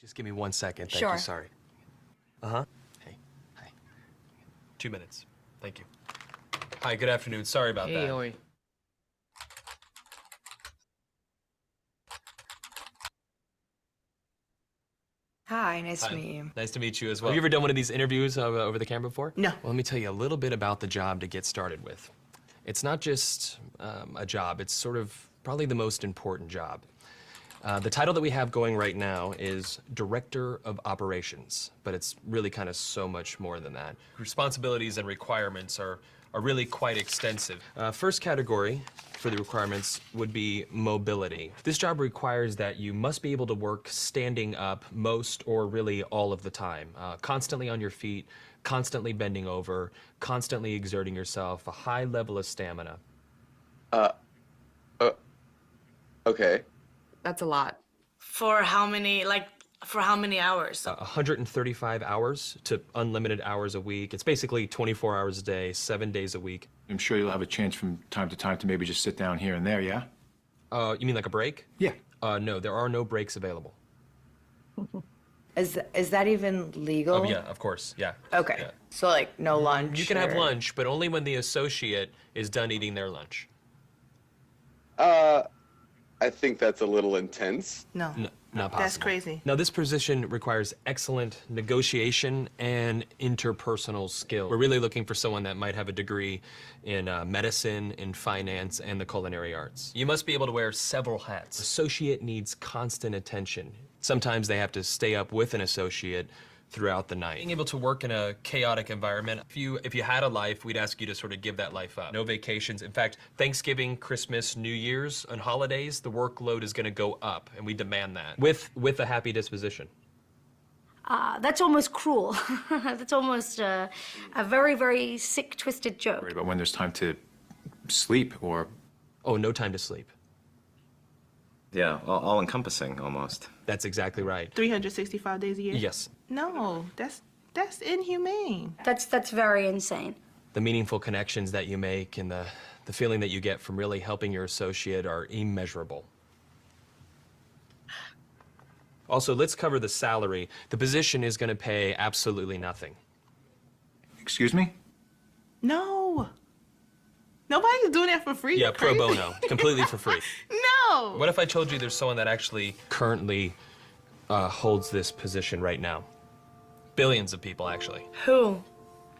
Just give me 1 second. Thank Sure. you. Sorry. Hey. Hi. 2 minutes. Thank you. Hi, good afternoon. Sorry about that. Oi. Hi, nice to Hi. meet you. Nice to meet you as well. Have you ever done one of these interviews over the camera before? No. Well, let me tell you a little bit about the job to get started with. It's not just a job, it's sort of probably the most important job. The title that we have going right now is Director of Operations, but it's really kind of so much more than that. Responsibilities and requirements are really quite extensive. First category for the requirements would be mobility. This job requires that you must be able to work standing up most or really all of the time, constantly on your feet, constantly bending over, constantly exerting yourself, a high level of stamina. Okay. That's a lot. For how many hours? 135 hours to unlimited hours a week. It's basically 24 hours a day, 7 days a week. I'm sure you'll have a chance from time to time to maybe just sit down here and there, yeah? You mean like a break? Yeah. No, there are no breaks available. Is that even legal? Oh, yeah, of course, yeah. Okay. Yeah. So like no lunch. You can have or- lunch, but only when the associate is done eating their lunch. I think that's a little intense. No, Not possible. that's crazy. Now, this position requires excellent negotiation and interpersonal skill. We're really looking for someone that might have a degree in medicine, in finance, and the culinary arts. You must be able to wear several hats. Associate needs constant attention. Sometimes they have to stay up with an associate throughout the night. Being able to work in a chaotic environment, if you had a life, we'd ask you to sort of give that life up. No vacations. In fact, Thanksgiving, Christmas, New Year's, and holidays, the workload is gonna go up, and we demand that. With a happy disposition. That's almost cruel. That's almost a very, very sick, twisted joke. Worried about when there's time to sleep or... Oh, no time to sleep. Yeah, all-encompassing almost. That's exactly right. 365 days a year? Yes. No, that's inhumane. That's very insane. The meaningful connections that you make and the feeling that you get from really helping your associate are immeasurable. Also, let's cover the salary. The position is going to pay absolutely nothing. Excuse me? No. Nobody's doing that for free. Yeah, You're pro crazy. bono, completely for free. No. What if I told you there's someone that actually currently holds this position right now? Billions of people, actually. Who?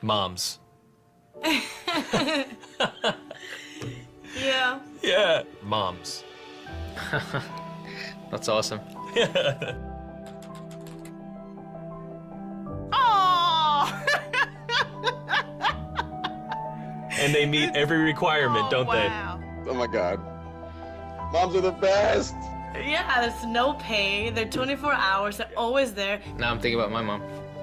Moms. Yeah. Yeah. Moms. That's awesome. Oh. And they meet every requirement, don't wow. Oh my God. Moms are the best. Yeah, there's no pay. They're 24 hours. They're always there. Now I'm thinking about my mom.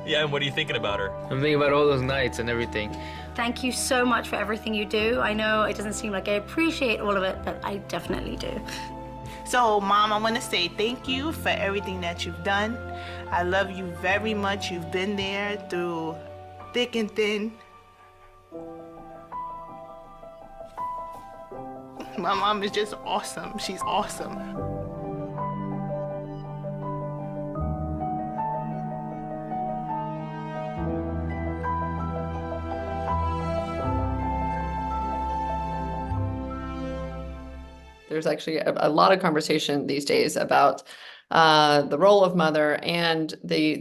they? Yeah, and what are you thinking about her? I'm thinking about all those nights and everything. Thank you so much for everything you do. I know it doesn't seem like I appreciate all of it, but I definitely do. So, Mom, I want to say thank you for everything that you've done. I love you very much. You've been there through thick and thin. My mom is just awesome. She's awesome. There's actually a lot of conversation these days about the role of mother and the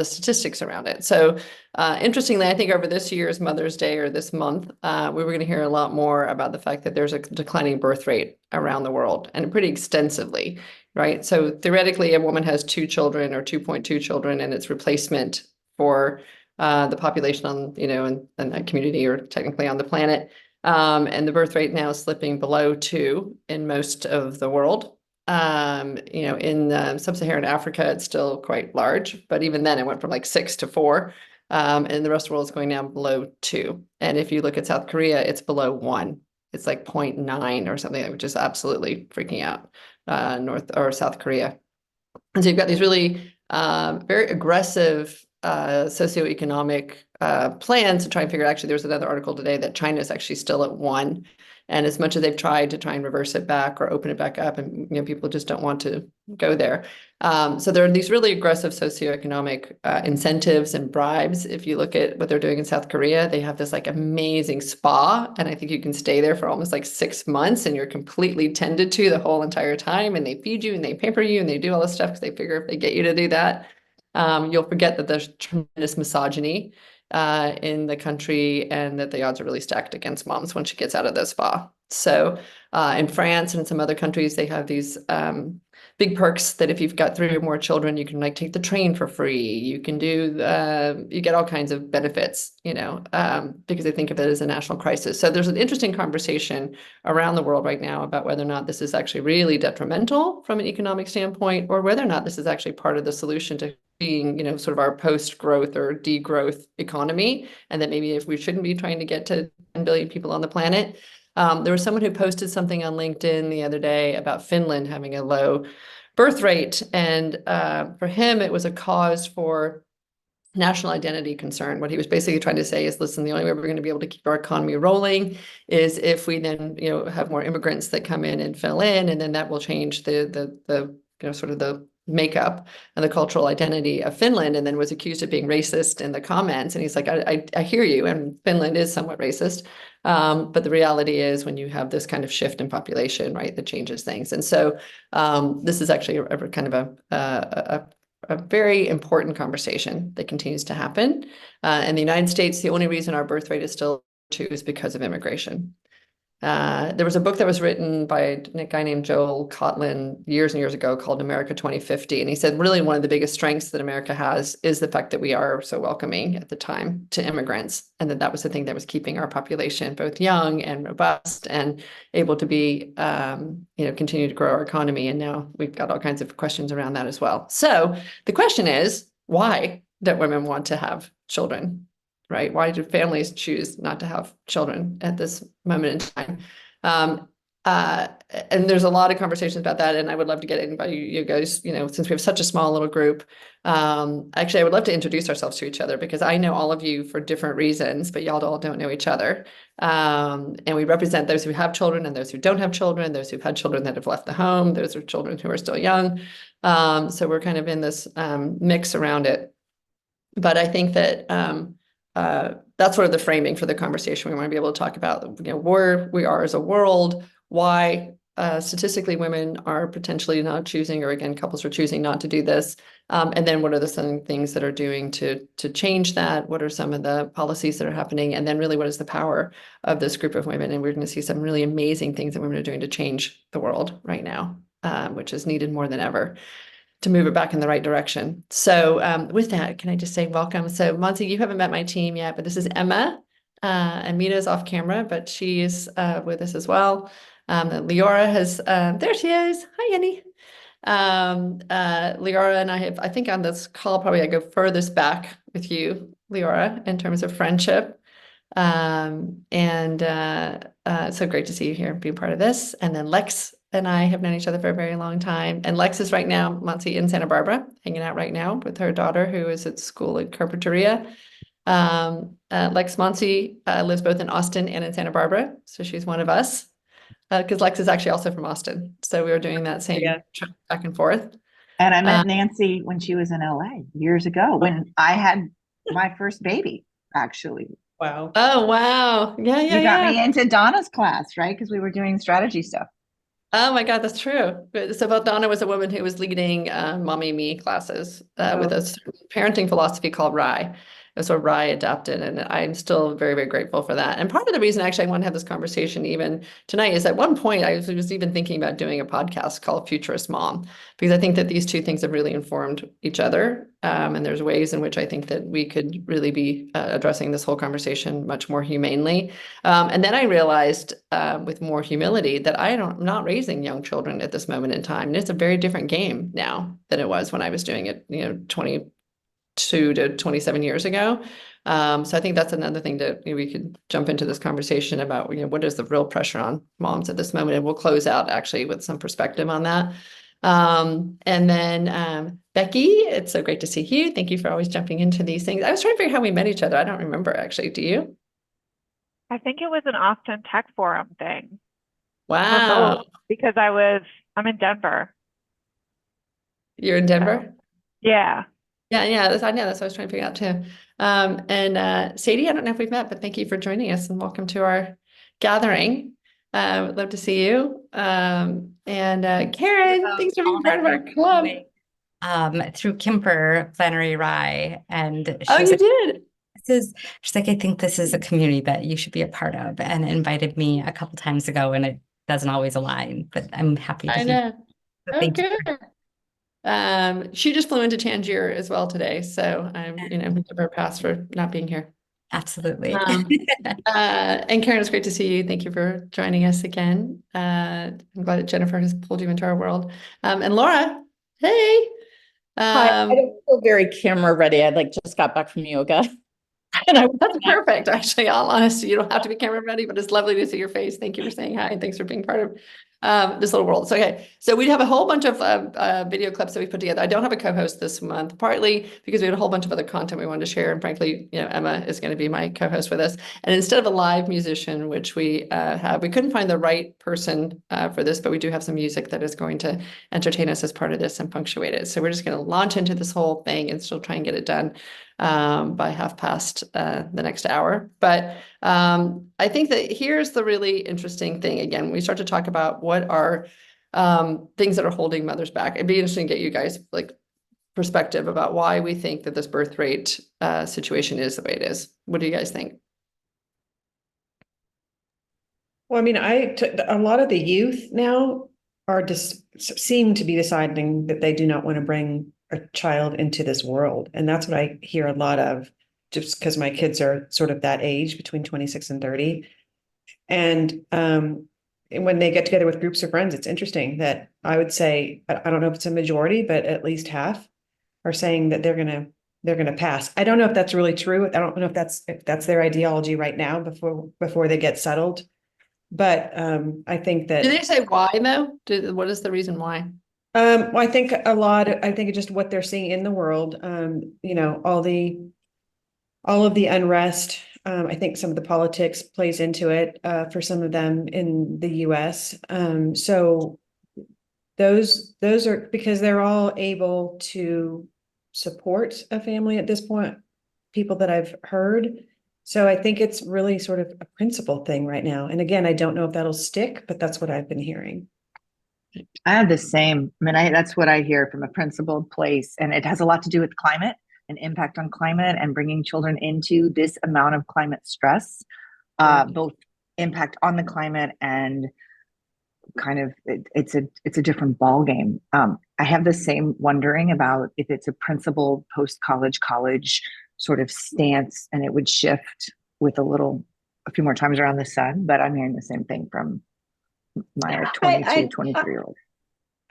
statistics around it. So interestingly, I think over this year's Mother's Day or this month, we were going to hear a lot more about the fact that there's a declining birth rate around the world, and pretty extensively, right? So theoretically, a woman has 2 children or 2.2 children, and it's replacement for the population on, in that community or technically on the planet. And the birth rate now is slipping below 2 in most of the world. In sub-Saharan Africa, it's still quite large, but even then it went from like 6 to 4. And the rest of the world is going down below 2. And if you look at South Korea, it's below 1. It's like 0.9 or something, which is absolutely freaking out, North or South Korea. And so you've got these really very aggressive socioeconomic plans to try and figure out. Actually, there was another article today that China is actually still at 1. And as much as they've tried to try and reverse it back or open it back up, and people just don't want to go there. So there are these really aggressive socioeconomic incentives and bribes. If you look at what they're doing in South Korea, they have this like amazing spa, and I think you can stay there for almost like 6 months, and you're completely tended to the whole entire time, and they feed you and they pamper you and they do all this stuff because they figure if they get you to do that, you'll forget that there's tremendous misogyny in the country, and that the odds are really stacked against moms when she gets out of the spa. So in France and in some other countries, they have these big perks that if you've got 3 or more children, you can like take the train for free. You can do, you get all kinds of benefits, because they think of it as a national crisis. So there's an interesting conversation around the world right now about whether or not this is actually really detrimental from an economic standpoint, or whether or not this is actually part of the solution to being, sort of our post-growth or degrowth economy, and that maybe if we shouldn't be trying to get to 10 billion people on the planet. There was someone who posted something on LinkedIn the other day about Finland having a low birth rate, and for him, it was a cause for national identity concern. What he was basically trying to say is, listen, the only way we're going to be able to keep our economy rolling is if we then, have more immigrants that come in and fill in, and then that will change the sort of the makeup and the cultural identity of Finland, and then was accused of being racist in the comments. And he's like, I hear you, and Finland is somewhat racist. But the reality is when you have this kind of shift in population, right, that changes things. And so this is actually a kind of a very important conversation that continues to happen. In the United States, the only reason our birth rate is still 2 is because of immigration. There was a book that was written by a guy named Joel Cotlin years and years ago called America 2050. And he said, really, one of the biggest strengths that America has is the fact that we are so welcoming at the time to immigrants. And that was the thing that was keeping our population both young and robust and able to be, continue to grow our economy. And now we've got all kinds of questions around that as well. So the question is, why don't women want to have children? Right? Why do families choose not to have children at this moment in time? And there's a lot of conversations about that, and I would love to get in by you guys, since we have such a small little group. Actually, I would love to introduce ourselves to each other, because I know all of you for different reasons, but y'all all don't know each other. And we represent those who have children and those who don't have children, those who've had children that have left the home, those are children who are still young. So we're kind of in this mix around it. But I think that that's sort of the framing for the conversation. We want to be able to talk about, where we are as a world, why statistically women are potentially not choosing, or again, couples are choosing not to do this. And then what are some things that are doing to change that? What are some of the policies that are happening? And then really, what is the power of this group of women? And we're going to see some really amazing things that women are doing to change the world right now, which is needed more than ever to move it back in the right direction. So with that, can I just say welcome? So Monty, you haven't met my team yet, but this is Emma. Amita's off camera, but she is with us as well. Leora has, there she is. Hi, Annie. Leora and I think on this call, probably I go furthest back with you, Leora, in terms of friendship. So great to see you here and be a part of this. And then Lex and I have known each other for a very long time. And Lex is right now, Monty, in Santa Barbara, hanging out right now with her daughter, who is at school at Carpinteria. Lex Monty lives both in Austin and in Santa Barbara. So she's one of us, because Lex is actually also from Austin. So we were doing that same trip back and forth. And I met Nancy when she was in LA years ago, when I had my first baby, actually. Wow. Oh, wow. Yeah. You got me into Donna's class, right? Because we were doing strategy stuff. Oh my God, that's true. So both Donna was a woman who was leading Mommy Me classes with a parenting philosophy called RIE. So RIE adapted, and I'm still very, very grateful for that. And part of the reason actually I want to have this conversation even tonight is at one point I was even thinking about doing a podcast called Futurist Mom, because I think that these two things have really informed each other. And there's ways in which I think that we could really be addressing this whole conversation much more humanely. And then I realized with more humility that I'm not raising young children at this moment in time. And it's a very different game now than it was when I was doing it, 22 to 27 years ago. So I think that's another thing that we could jump into this conversation about, what is the real pressure on moms at this moment? And we'll close out actually with some perspective on that. And then Becky, it's so great to see you. Thank you for always jumping into these things. I was trying to figure out how we met each other. I don't remember actually. Do you? I think it was an Austin Tech Forum thing. Wow. Because I'm in Denver. You're in Denver? Yeah. Yeah, I know. That's what I was trying to figure out too. And Sadie, I don't know if we've met, but thank you for joining us and welcome to our gathering. Would love to see you. And Karen, thanks for being part of our club. Through Kimper Flannery Rye, and Oh, you did. She's like, I think this is a community that you should be a part of, and invited me a couple times ago, and it doesn't always align, but I'm happy to I hear. know. Oh, good. She just flew into Tangier as well today, so I'm, give her a pass for not being here. Absolutely. And Karen, it's great to see you. Thank you for joining us again. I'm glad that Jennifer has pulled you into our world. And Laura, hey. Hi, I don't feel very camera ready. I just got back from yoga. And that's perfect, actually. All honesty, you don't have to be camera ready, but it's lovely to see your face. Thank you for saying hi, and thanks for being part of this little world. So, okay, so we have a whole bunch of video clips that we put together. I don't have a co-host this month, partly because we had a whole bunch of other content we wanted to share, and frankly, Emma is going to be my co-host with us. And instead of a live musician, which we have, we couldn't find the right person for this, but we do have some music that is going to entertain us as part of this and punctuate it. So we're just going to launch into this whole thing and still try and get it done by 5:30 the next hour. But I think that here's the really interesting thing. Again, we start to talk about what are things that are holding mothers back. It'd be interesting to get you guys perspective about why we think that this birth rate situation is the way it is. What do you guys think? Well, I mean, a lot of the youth now are seem to be deciding that they do not want to bring a child into this world. And that's what I hear a lot of, just because my kids are sort of that age, between 26 and 30. And when they get together with groups of friends, it's interesting that I would say, I don't know if it's a majority, but at least half are saying that they're gonna pass. I don't know if that's really true. I don't know if that's their ideology right now before they get settled. But I think that. Do they say why though? What is the reason why? Well, I think it's just what they're seeing in the world. All of the unrest. I think some of the politics plays into it for some of them in the US. So those are because they're all able to support a family at this point, people that I've heard. So I think it's really sort of a principle thing right now. And again, I don't know if that'll stick, but that's what I've been hearing. I have the same. I mean, that's what I hear from a principled place. And it has a lot to do with climate and impact on climate and bringing children into this amount of climate stress, both impact on the climate and kind of it's a different ball game. I have the same wondering about if it's a principled post-college college sort of stance, and it would shift with a few more times around the sun. But I'm hearing the same thing from my 23-year-old.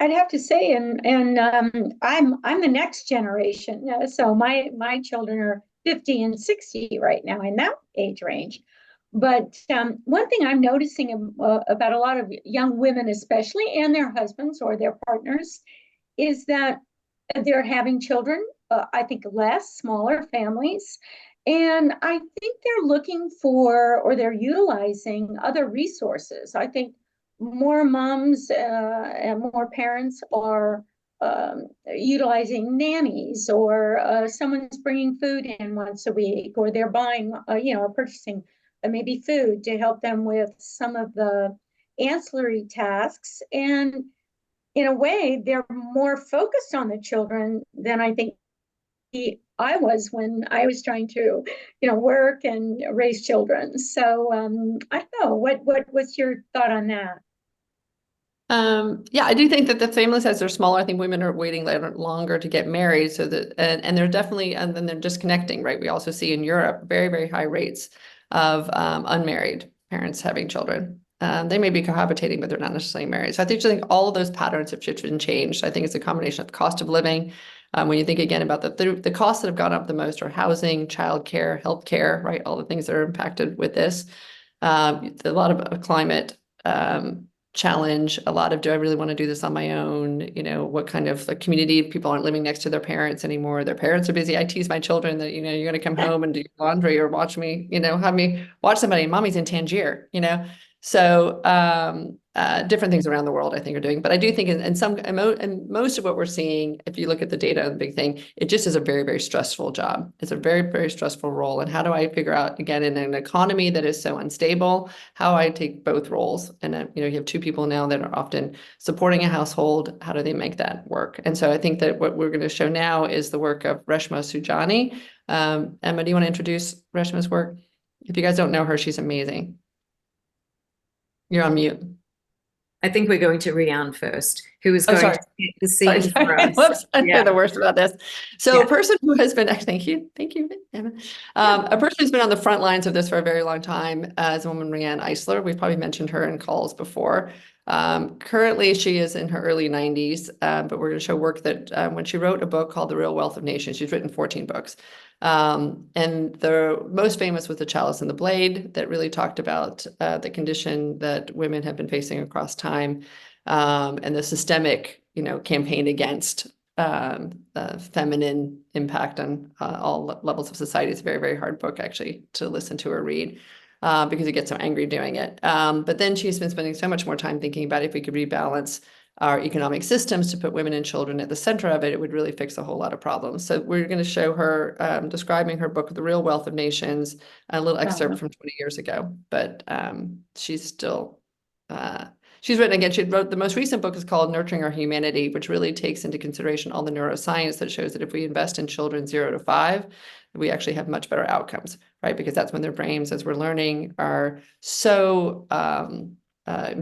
I'd have to say, and I'm the next generation. So my children are 50 and 60 right now in that age range. But one thing I'm noticing about a lot of young women, especially, and their husbands or their partners, is that they're having children. I think smaller families. And I think they're looking for, or they're utilizing other resources. I think more moms and more parents are utilizing nannies, or someone's bringing food in once a week, or they're buying, or purchasing maybe food to help them with some of the ancillary tasks. And in a way, they're more focused on the children than I think I was when I was trying to, work and raise children. So I don't know. What's your thought on that? Yeah, I do think that the family size are smaller. I think women are waiting longer to get married, so that and they're definitely, and then they're disconnecting, right? We also see in Europe very, very high rates of unmarried parents having children. They may be cohabitating, but they're not necessarily married. So I think all of those patterns have shifted and changed. I think it's a combination of the cost of living. When you think again about the costs that have gone up the most are housing, childcare, healthcare, right? All the things that are impacted with this. A lot of climate challenge, a lot of, do I really want to do this on my own? You know, what kind of like, community, people aren't living next to their parents anymore. Their parents are busy. I tease my children that, you know, you're going to come home and do laundry or watch me, you know, have me watch somebody. Mommy's in Tangier, you know? So different things around the world, I think, are doing. But I do think and most of what we're seeing, if you look at the data, the big thing, it just is a very, very stressful job. It's a very, very stressful role. And how do I figure out, again, in an economy that is so unstable, how I take both roles? And you know, you have two people now that are often supporting a household. How do they make that work? And so I think that what we're going to show now is the work of Reshma Saujani. Emma, do you want to introduce Reshma's work? If you guys don't know her, she's amazing. You're on mute. I think we're going to Riane first, who is going to take the scene for us. Whoops, I'm the worst about this. So a person who has been, thank you, Emma. A person who's been on the front lines of this for a very long time is a woman, Riane Eisler. We've probably mentioned her in calls before. Currently, she is in her early 90s, but we're going to show work that when she wrote a book called The Real Wealth of Nations, she's written 14 books. And the most famous was The Chalice and the Blade, that really talked about the condition that women have been facing across time, and the systemic, you know, campaign against feminine impact on all levels of society. It's a very, very hard book, actually, to listen to or read. Because you get so angry doing it. But then she's been spending so much more time thinking about if we could rebalance our economic systems to put women and children at the center of it, it would really fix a whole lot of problems. So we're going to show her describing her book, The Real Wealth of Nations, a little excerpt from 20 years ago. But she's still, she's written, again, she wrote, the most recent book is called Nurturing Our Humanity, which really takes into consideration all the neuroscience that shows that if we invest in children 0 to 5, we actually have much better outcomes, right? Because that's when their brains, as we're learning, are so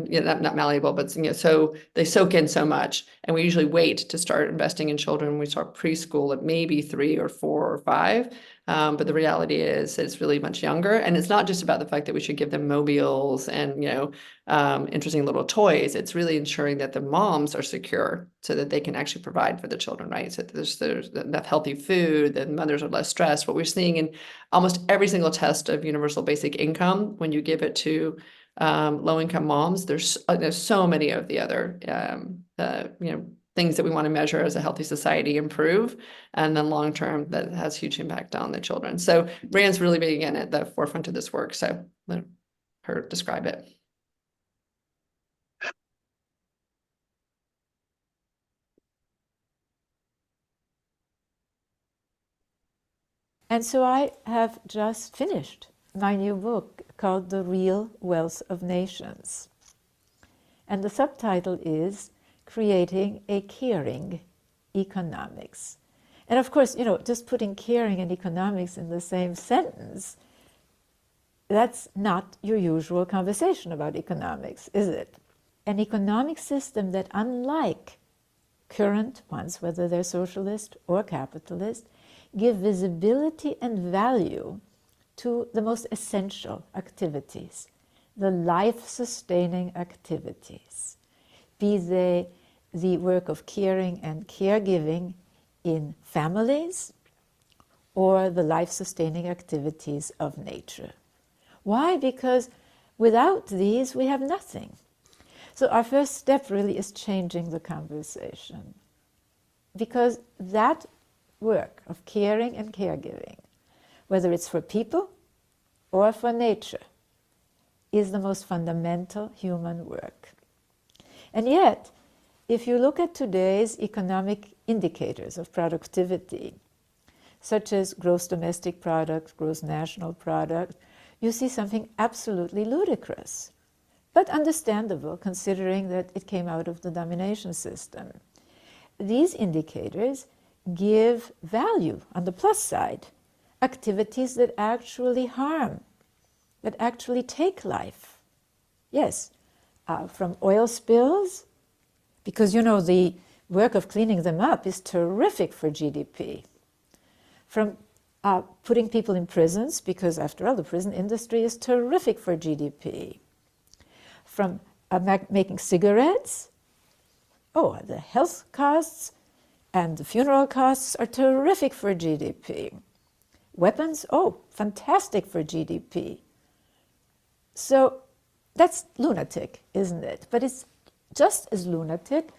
you know, not malleable, but you know, so they soak in so much. And we usually wait to start investing in children when we start preschool at maybe 3 or 4 or 5. But the reality is that it's really much younger. And it's not just about the fact that we should give them mobiles and, you know, interesting little toys. It's really ensuring that the moms are secure so that they can actually provide for the children, right? So there's enough healthy food, that mothers are less stressed. What we're seeing in almost every single test of universal basic income, when you give it to low-income moms, there's so many of the other, you know, things that we want to measure as a healthy society improve, and then long-term that has huge impact on the children. So Riane's really being at the forefront of this work. So let her describe it. And so I have just finished my new book called The Real Wealth of Nations. And the subtitle is Creating a Caring Economics. And of course, you know, just putting caring and economics in the same sentence, that's not your usual conversation about economics, is it? An economic system that, unlike current ones, whether they're socialist or capitalist, give visibility and value to the most essential activities, the life-sustaining activities, be they the work of caring and caregiving in families or the life-sustaining activities of nature. Why? Because without these, we have nothing. So our first step really is changing the conversation, because that work of caring and caregiving, whether it's for people or for nature, is the most fundamental human work. And yet, if you look at today's economic indicators of productivity, such as gross domestic product, gross national product, you see something absolutely ludicrous, but understandable considering that it came out of the domination system. These indicators give value, on the plus side, activities that actually harm, that actually take life. Yes, from oil spills, because you know the work of cleaning them up is terrific for GDP. From putting people in prisons, because after all, the prison industry is terrific for GDP. From making cigarettes, oh, the health costs and the funeral costs are terrific for GDP. Weapons, oh, fantastic for GDP. So That's lunatic, isn't it? But it's just as lunatic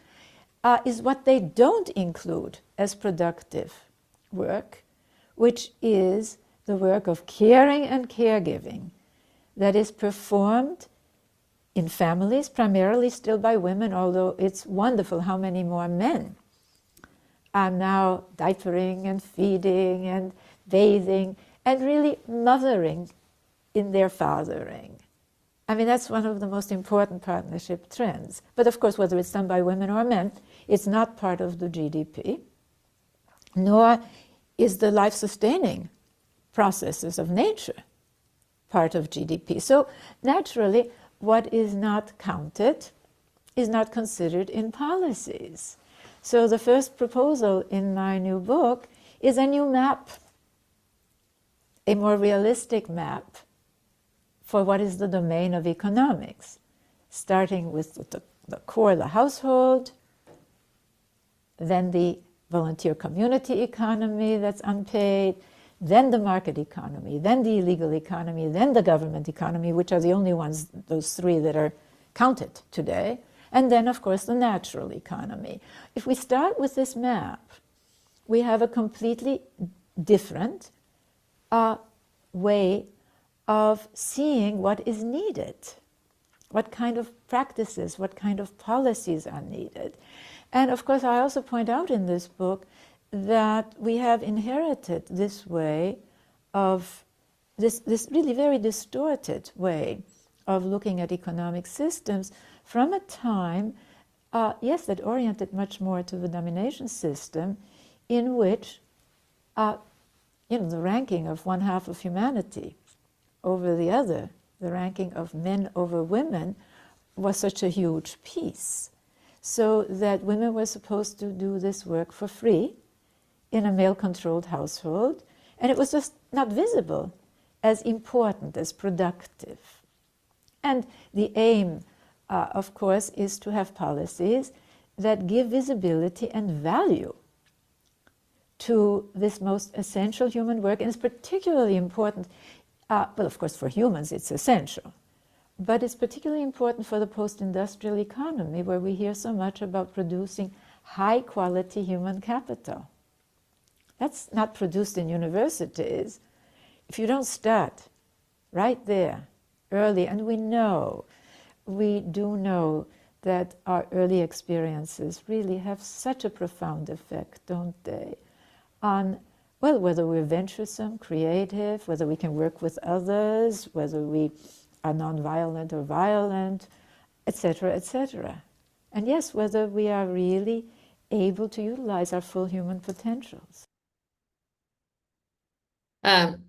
is what they don't include as productive work, which is the work of caring and caregiving that is performed in families, primarily still by women, although it's wonderful how many more men are now diapering and feeding and bathing and really mothering in their fathering. I mean, that's one of the most important partnership trends. But of course, whether it's done by women or men, it's not part of the GDP, nor is the life-sustaining processes of nature part of GDP. So naturally, what is not counted is not considered in policies. So the first proposal in my new book is a new map, a more realistic map for what is the domain of economics, starting with the core, the household, then the volunteer community economy that's unpaid, then the market economy, then the illegal economy, then the government economy, which are the only ones, those three that are counted today, and then, of course, the natural economy. If we start with this map, we have a completely different way of seeing what is needed, what kind of practices, what kind of policies are needed. And of course, I also point out in this book that we have inherited this way of, this really very distorted way of looking at economic systems from a time, yes, that oriented much more to the domination system, in which, the ranking of one half of humanity over the other, the ranking of men over women, was such a huge piece. So that women were supposed to do this work for free in a male-controlled household, and it was just not visible as important, as productive. And the aim, of course, is to have policies that give visibility and value to this most essential human work, and it's particularly important, well, of course, for humans it's essential, but it's particularly important for the post-industrial economy, where we hear so much about producing high-quality human capital. That's not produced in universities. If you don't start right there, early, and we do know that our early experiences really have such a profound effect, don't they, on, well, whether we're venturesome, creative, whether we can work with others, whether we are nonviolent or violent, etc., etc. And yes, whether we are really able to utilize our full human potentials.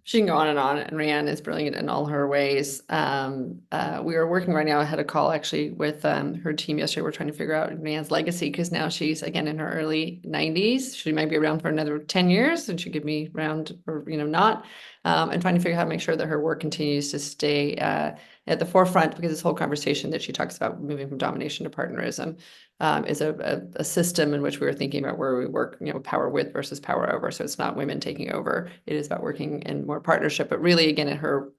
She can go on, and Riane is brilliant in all her ways. We are working right now. I had a call actually with her team yesterday. We're trying to figure out Riane's legacy, because now she's again in her early 90s. She might be around for another 10 years, and she could be around or not. And trying to figure out how to make sure that her work continues to stay at the forefront, because this whole conversation that she talks about moving from domination to partnerism is a system in which we were thinking about where we work, power with versus power over. So it's not women taking over. It is about working in more partnership, but really, again, at her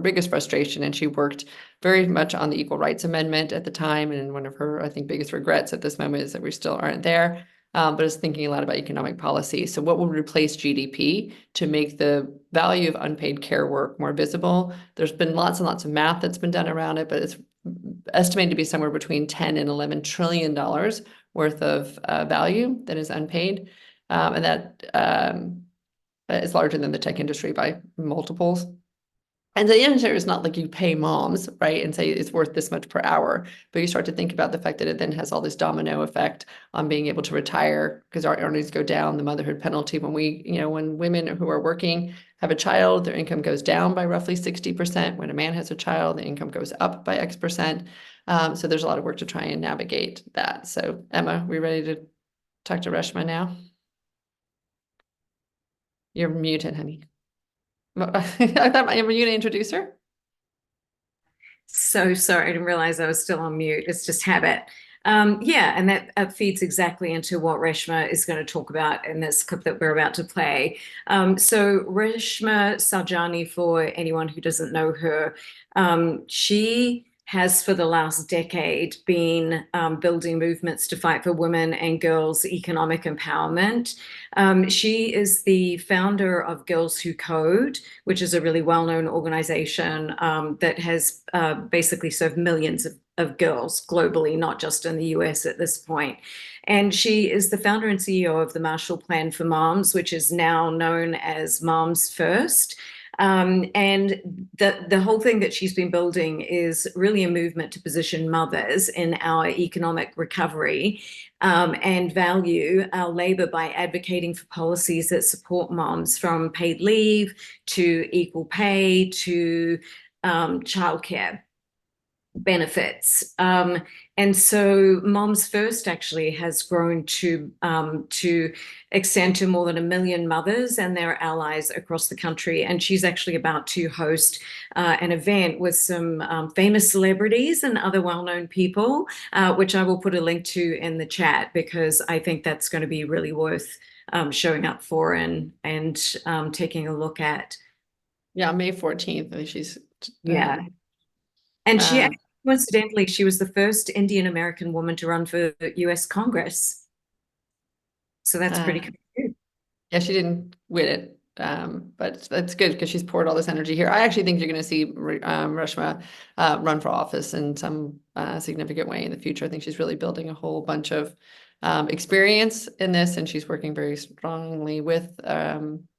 biggest frustration, and she worked very much on the Equal Rights Amendment at the time, and one of her, I think, biggest regrets at this moment is that we still aren't there, but is thinking a lot about economic policy. So what would replace GDP to make the value of unpaid care work more visible? There's been lots and lots of math that's been done around it, but it's estimated to be somewhere between 10 and $11 trillion worth of value that is unpaid. And that is larger than the tech industry by multiples. And the answer is not like you pay moms, right, and say it's worth this much per hour, but you start to think about the fact that it then has all this domino effect on being able to retire, because our earnings go down, the motherhood penalty. When when women who are working have a child, their income goes down by roughly 60%. When a man has a child, the income goes up by X percent. So there's a lot of work to try and navigate that. So Emma, we ready to talk to Reshma now? You're muted, honey. I thought, were you going to introduce her? So sorry, I didn't realize I was still on mute. It's just habit. Yeah, and that feeds exactly into what Reshma is going to talk about in this clip that we're about to play. So Reshma Saujani, for anyone who doesn't know her, she has for the last decade been building movements to fight for women and girls' economic empowerment. She is the founder of Girls Who Code, which is a really well-known organization that has basically served millions of girls globally, not just in the US at this point. And she is the founder and CEO of the Marshall Plan for Moms, which is now known as Moms First. And the whole thing that she's been building is really a movement to position mothers in our economic recovery and value our labor by advocating for policies that support moms, from paid leave to equal pay to childcare benefits. And so Moms First actually has grown to extend to more than 1 million mothers and their allies across the country. And she's actually about to host an event with some famous celebrities and other well-known people, which I will put a link to in the chat, because I think that's going to be really worth showing up for and taking a look at. Yeah, May 14th. I think she's yeah. And she, coincidentally, she was the first Indian American woman to run for US Congress. So that's pretty cool. Yeah, she didn't win it, but that's good because she's poured all this energy here. I actually think you're going to see Reshma run for office in some significant way in the future. I think she's really building a whole bunch of experience in this, and she's working very strongly with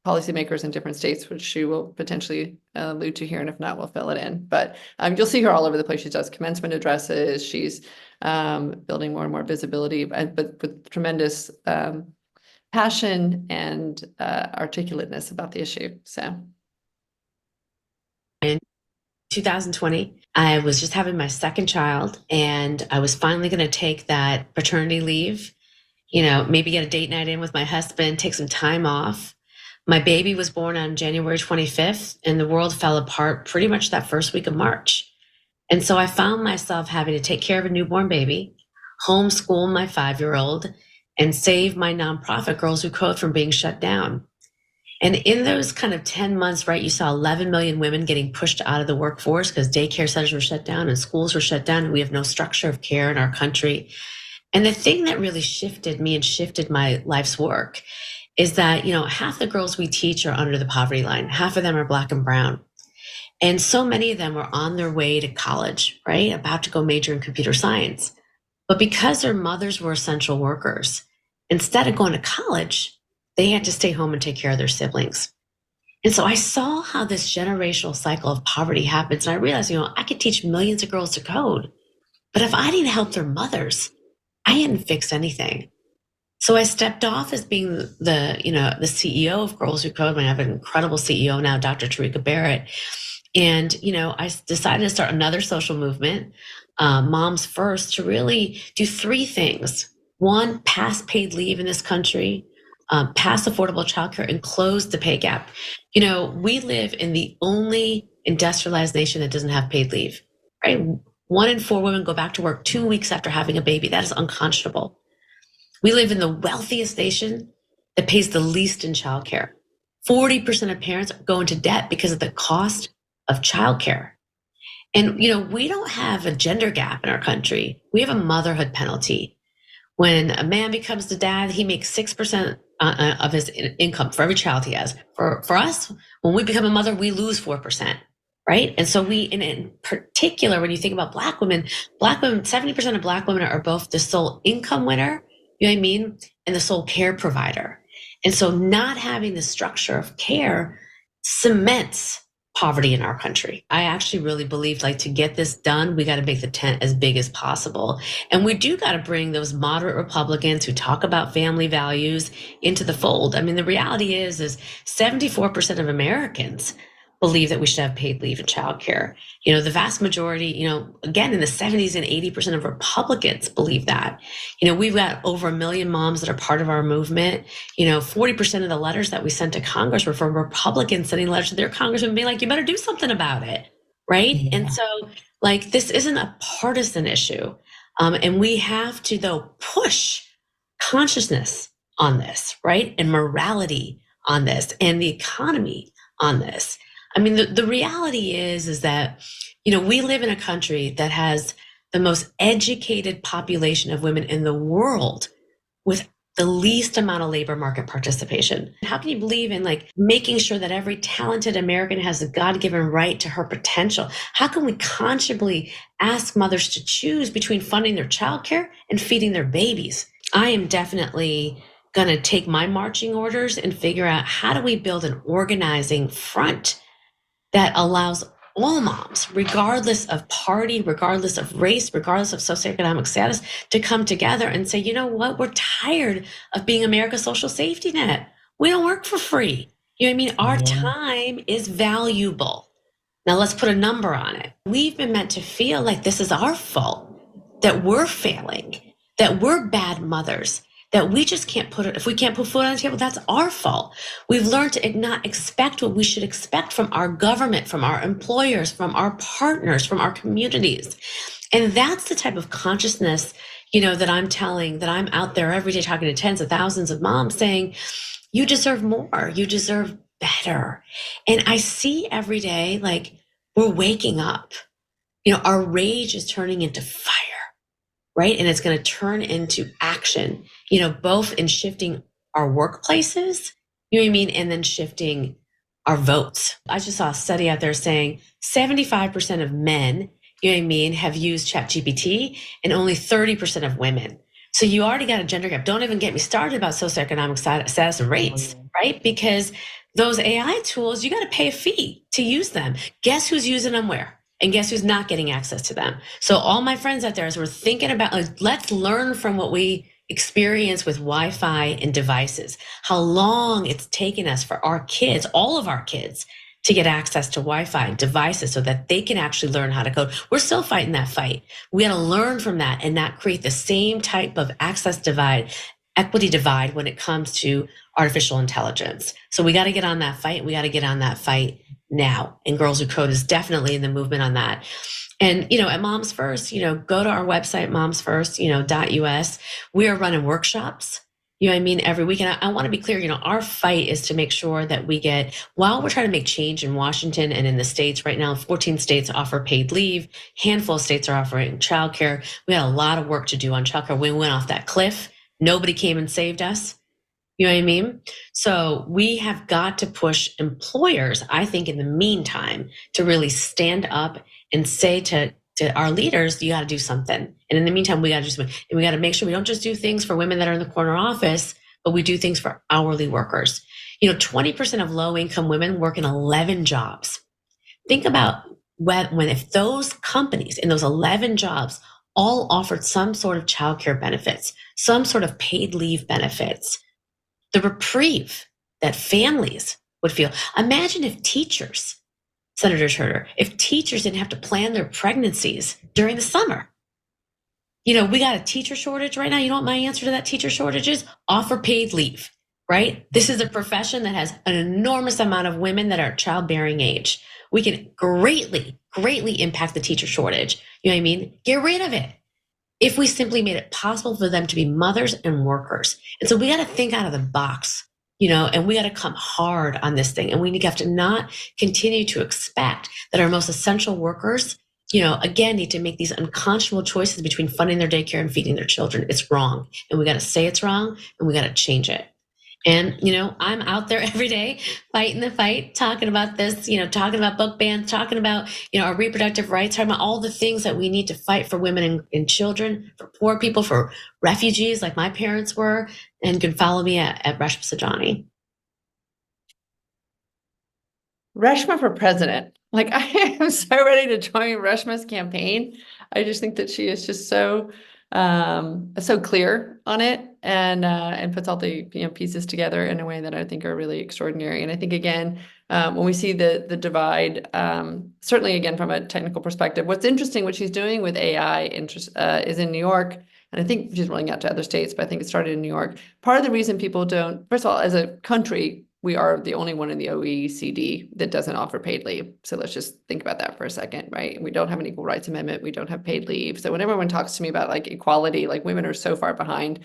policymakers in different states, which she will potentially allude to here, and if not, we'll fill it in. But you'll see her all over the place. She does commencement addresses. She's building more and more visibility, but with tremendous passion and articulateness about the issue. So. In 2020, I was just having my second child, and I was finally going to take that paternity leave, maybe get a date night in with my husband, take some time off. My baby was born on January 25th, and the world fell apart pretty much that first week of March. And so I found myself having to take care of a newborn baby, homeschool my 5-year-old, and save my nonprofit Girls Who Code from being shut down. And in those kind of 10 months, right, you saw 11 million women getting pushed out of the workforce because daycare centers were shut down and schools were shut down, and we have no structure of care in our country. And the thing that really shifted me and shifted my life's work is that, half the girls we teach are under the poverty line. Half of them are Black and brown. And so many of them were on their way to college, right? About to go major in computer science. But because their mothers were essential workers, instead of going to college, they had to stay home and take care of their siblings. And so I saw how this generational cycle of poverty happens. And I realized, I could teach millions of girls to code, but if I didn't help their mothers, I hadn't fixed anything. So I stepped off as being the CEO of Girls Who Code. I have an incredible CEO now, Dr. Tarika Barrett. And, I decided to start another social movement, Moms First, to really do 3 things. 1, pass paid leave in this country, pass affordable childcare, and close the pay gap. We live in the only industrialized nation that doesn't have paid leave, right? 1 in 4 women go back to work 2 weeks after having a baby. That is unconscionable. We live in the wealthiest nation that pays the least in childcare. 40% of parents go into debt because of the cost of childcare. And, we don't have a gender gap in our country. We have a motherhood penalty. When a man becomes the dad, he makes 6% of his income for every child he has. For us, when we become a mother, we lose 4%, right? And so in particular, when you think about Black women, 70% of Black women are both the sole income winner, you know what I mean, and the sole care provider. And so not having the structure of care cements poverty in our country. I actually really believe, to get this done, we got to make the tent as big as possible. And we do got to bring those moderate Republicans who talk about family values into the fold. I mean, the reality is 74% of Americans believe that we should have paid leave in childcare. The vast majority, again, in the 70s and 80% of Republicans believe that. We've got over 1 million moms that are part of our movement. 40% of the letters that we sent to Congress were from Republicans sending letters to their congressmen being like, you better do something about it, right? Yeah. And so, this isn't a partisan issue. And we have to, though, push consciousness on this, right? And morality on this, and the economy on this. I mean, the reality is that, we live in a country that has the most educated population of women in the world with the least amount of labor market participation. How can you believe in making sure that every talented American has a God-given right to her potential? How can we consciously ask mothers to choose between funding their childcare and feeding their babies? I am definitely going to take my marching orders and figure out how do we build an organizing front that allows all moms, regardless of party, regardless of race, regardless of socioeconomic status, to come together and say, you know what, we're tired of being America's social safety net. We don't work for free. You know what I mean? Our time is valuable. Now let's put a number on it. We've been meant to feel like this is our fault, that we're failing, that we're bad mothers, that we just can't if we can't put food on the table, that's our fault. We've learned to not expect what we should expect from our government, from our employers, from our partners, from our communities. And that's the type of consciousness, that I'm out there every day talking to tens of thousands of moms saying, you deserve more, you deserve better. And I see every day, we're waking up, our rage is turning into fire. Right? And it's going to turn into action, both in shifting our workplaces, you know what I mean? And then shifting our votes. I just saw a study out there saying 75% of men, you know what I mean, have used ChatGPT and only 30% of women. So you already got a gender gap. Don't even get me started about socioeconomic status and rates, right? Because those AI tools, you got to pay a fee to use them. Guess who's using them where? And guess who's not getting access to them? So all my friends out there, as we're thinking about, let's learn from what we experience with Wi-Fi and devices, how long it's taken us for our kids, all of our kids, to get access to Wi-Fi and devices so that they can actually learn how to code. We're still fighting that fight. We got to learn from that and not create the same type of access divide, equity divide when it comes to artificial intelligence. So we got to get on that fight. We got to get on that fight now. And Girls Who Code is definitely in the movement on that. And, at Moms First, go to our website, momsfirst.us. We are running workshops, every week. And I want to be clear, our fight is to make sure that we get, while we're trying to make change in Washington and in the states right now, 14 states offer paid leave, handful of states are offering childcare. We had a lot of work to do on childcare. We went off that cliff. Nobody came and saved us. You know what I mean? So we have got to push employers, I think, in the meantime, to really stand up and say to our leaders, you got to do something. And in the meantime, we got to do something. And we got to make sure we don't just do things for women that are in the corner office, but we do things for hourly workers. 20% of low-income women work in 11 jobs. Think about if those companies in those 11 jobs all offered some sort of childcare benefits, some sort of paid leave benefits, the reprieve that families would feel. Imagine if teachers, Senator Turner, if teachers didn't have to plan their pregnancies during the summer. We got a teacher shortage right now. You know what my answer to that teacher shortage is? Offer paid leave, right? This is a profession that has an enormous amount of women that are childbearing age. We can greatly, greatly impact the teacher shortage. You know what I mean? Get rid of it. If we simply made it possible for them to be mothers and workers. And so we got to think out of the box, and we got to come hard on this thing. And we have to not continue to expect that our most essential workers, again, need to make these unconscionable choices between funding their daycare and feeding their children. It's wrong. And we got to say it's wrong and we got to change it. And, I'm out there every day fighting the fight, talking about this, talking about book bans, talking about, our reproductive rights, talking about all the things that we need to fight for women and children, for poor people, for refugees like my parents were. And you can follow me at Reshma Saujani. Reshma for president. I am so ready to join Reshma's campaign. I just think that she is just so clear on it and puts all the pieces together in a way that I think are really extraordinary. And I think again, when we see the divide, certainly again from a technical perspective, what's interesting, what she's doing with AI is in New York. And I think she's rolling out to other states, but I think it started in New York. Part of the reason people don't, first of all, as a country, we are the only one in the OECD that doesn't offer paid leave. So let's just think about that for a second, right? We don't have an equal rights amendment. We don't have paid leave. So when everyone talks to me about equality, women are so far behind.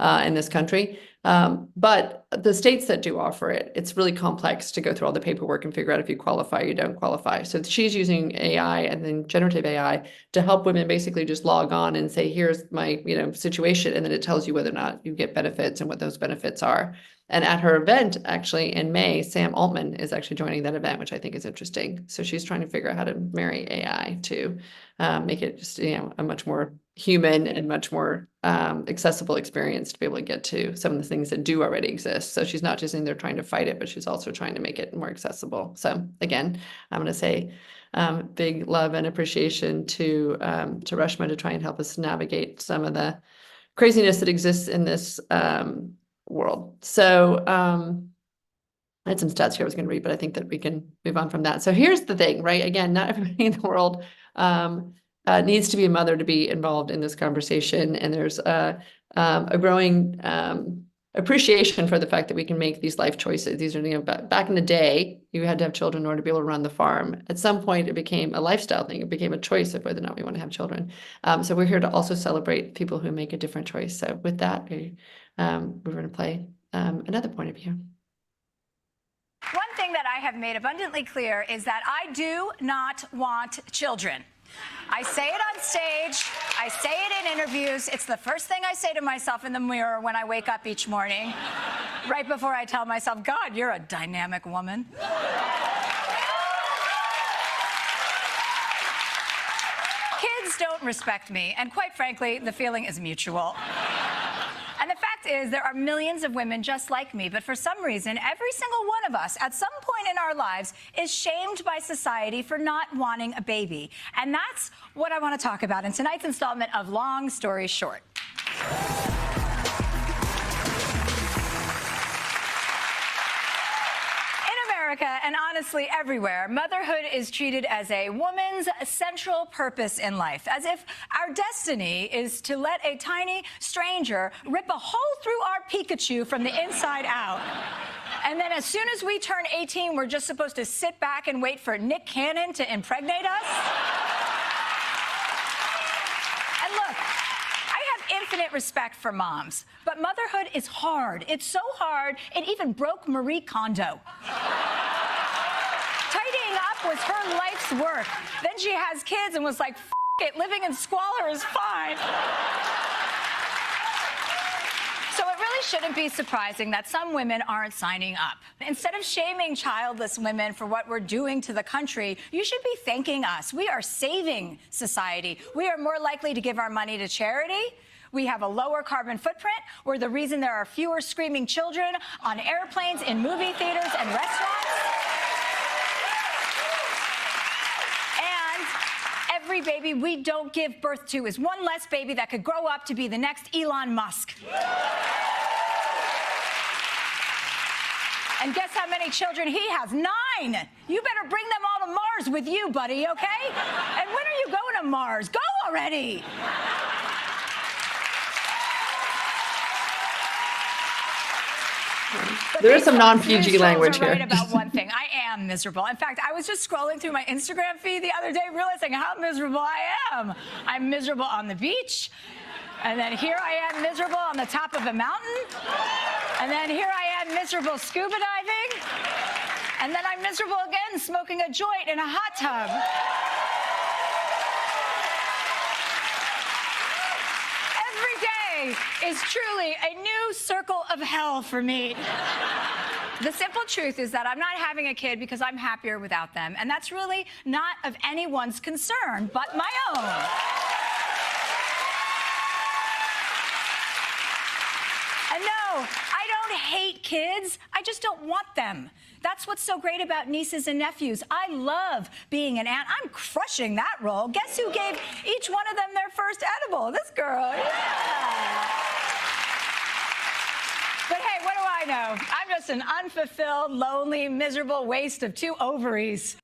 in this country. But the states that do offer it, it's really complex to go through all the paperwork and figure out if you qualify or you don't qualify. So she's using AI and then generative AI to help women basically just log on and say, here's my, situation. And then it tells you whether or not you get benefits and what those benefits are. And at her event, actually in May, Sam Altman is actually joining that event, which I think is interesting. So she's trying to figure out how to marry AI to make it just, a much more human and much more accessible experience to be able to get to some of the things that do already exist. So she's not just in there trying to fight it, but she's also trying to make it more accessible. So again, I'm going to say big love and appreciation to Reshma to try and help us navigate some of the craziness that exists in this world. So I had some stats here I was going to read, but I think that we can move on from that. So here's the thing, right? Again, not everybody in the world needs to be a mother to be involved in this conversation. And there's a growing appreciation for the fact that we can make these life choices. These are, back in the day, you had to have children in order to be able to run the farm. At some point, it became a lifestyle thing. It became a choice of whether or not we want to have children. So we're here to also celebrate people who make a different choice. So with that, we're going to play another point of view. One thing that I have made abundantly clear is that I do not want children. I say it on stage. I say it in interviews. It's the first thing I say to myself in the mirror when I wake up each morning, right before I tell myself, God, you're a dynamic woman. Kids don't respect me, and quite frankly, the feeling is mutual. And the fact is, there are millions of women just like me, but for some reason, every single one of us at some point in our lives is shamed by society for not wanting a baby. And that's what I want to talk about in tonight's installment of Long Story Short. And honestly, everywhere, motherhood is treated as a woman's central purpose in life, as if our destiny is to let a tiny stranger rip a hole through our Pikachu from the inside out. And then as soon as we turn 18, we're just supposed to sit back and wait for Nick Cannon to impregnate us. And look, infinite respect for moms, but motherhood is hard. It's so hard, it even broke Marie Kondo. Tidying up was her life's work. Then she has kids and was like, F it, living in squalor is fine. So it really shouldn't be surprising that some women aren't signing up. Instead of shaming childless women for what we're doing to the country, you should be thanking us. We are saving society. We are more likely to give our money to charity. We have a lower carbon footprint. We're the reason there are fewer screaming children on airplanes, in movie theaters, and restaurants. And every baby we don't give birth to is one less baby that could grow up to be the next Elon Musk. And guess how many children he has? 9. You better bring them all to Mars with you, buddy, okay? And when are you going to Mars? Go already. There is some non-PG language here. Right about one thing. I am miserable. In fact, I was just scrolling through my Instagram feed the other day, realizing how miserable I am. I'm miserable on the beach. And then here I am miserable on the top of a mountain. And then here I am miserable scuba diving. And then I'm miserable again smoking a joint in a hot tub. Is truly a new circle of hell for me. The simple truth is that I'm not having a kid because I'm happier without them, and that's really not of anyone's concern but my own. And no, I don't hate kids. I just don't want them. That's what's so great about nieces and nephews. I love being an aunt. I'm crushing that role. Guess who gave each one of them their first edible? This girl. Yeah. But hey, what do I know? I'm just an unfulfilled, lonely, miserable waste of 2 ovaries.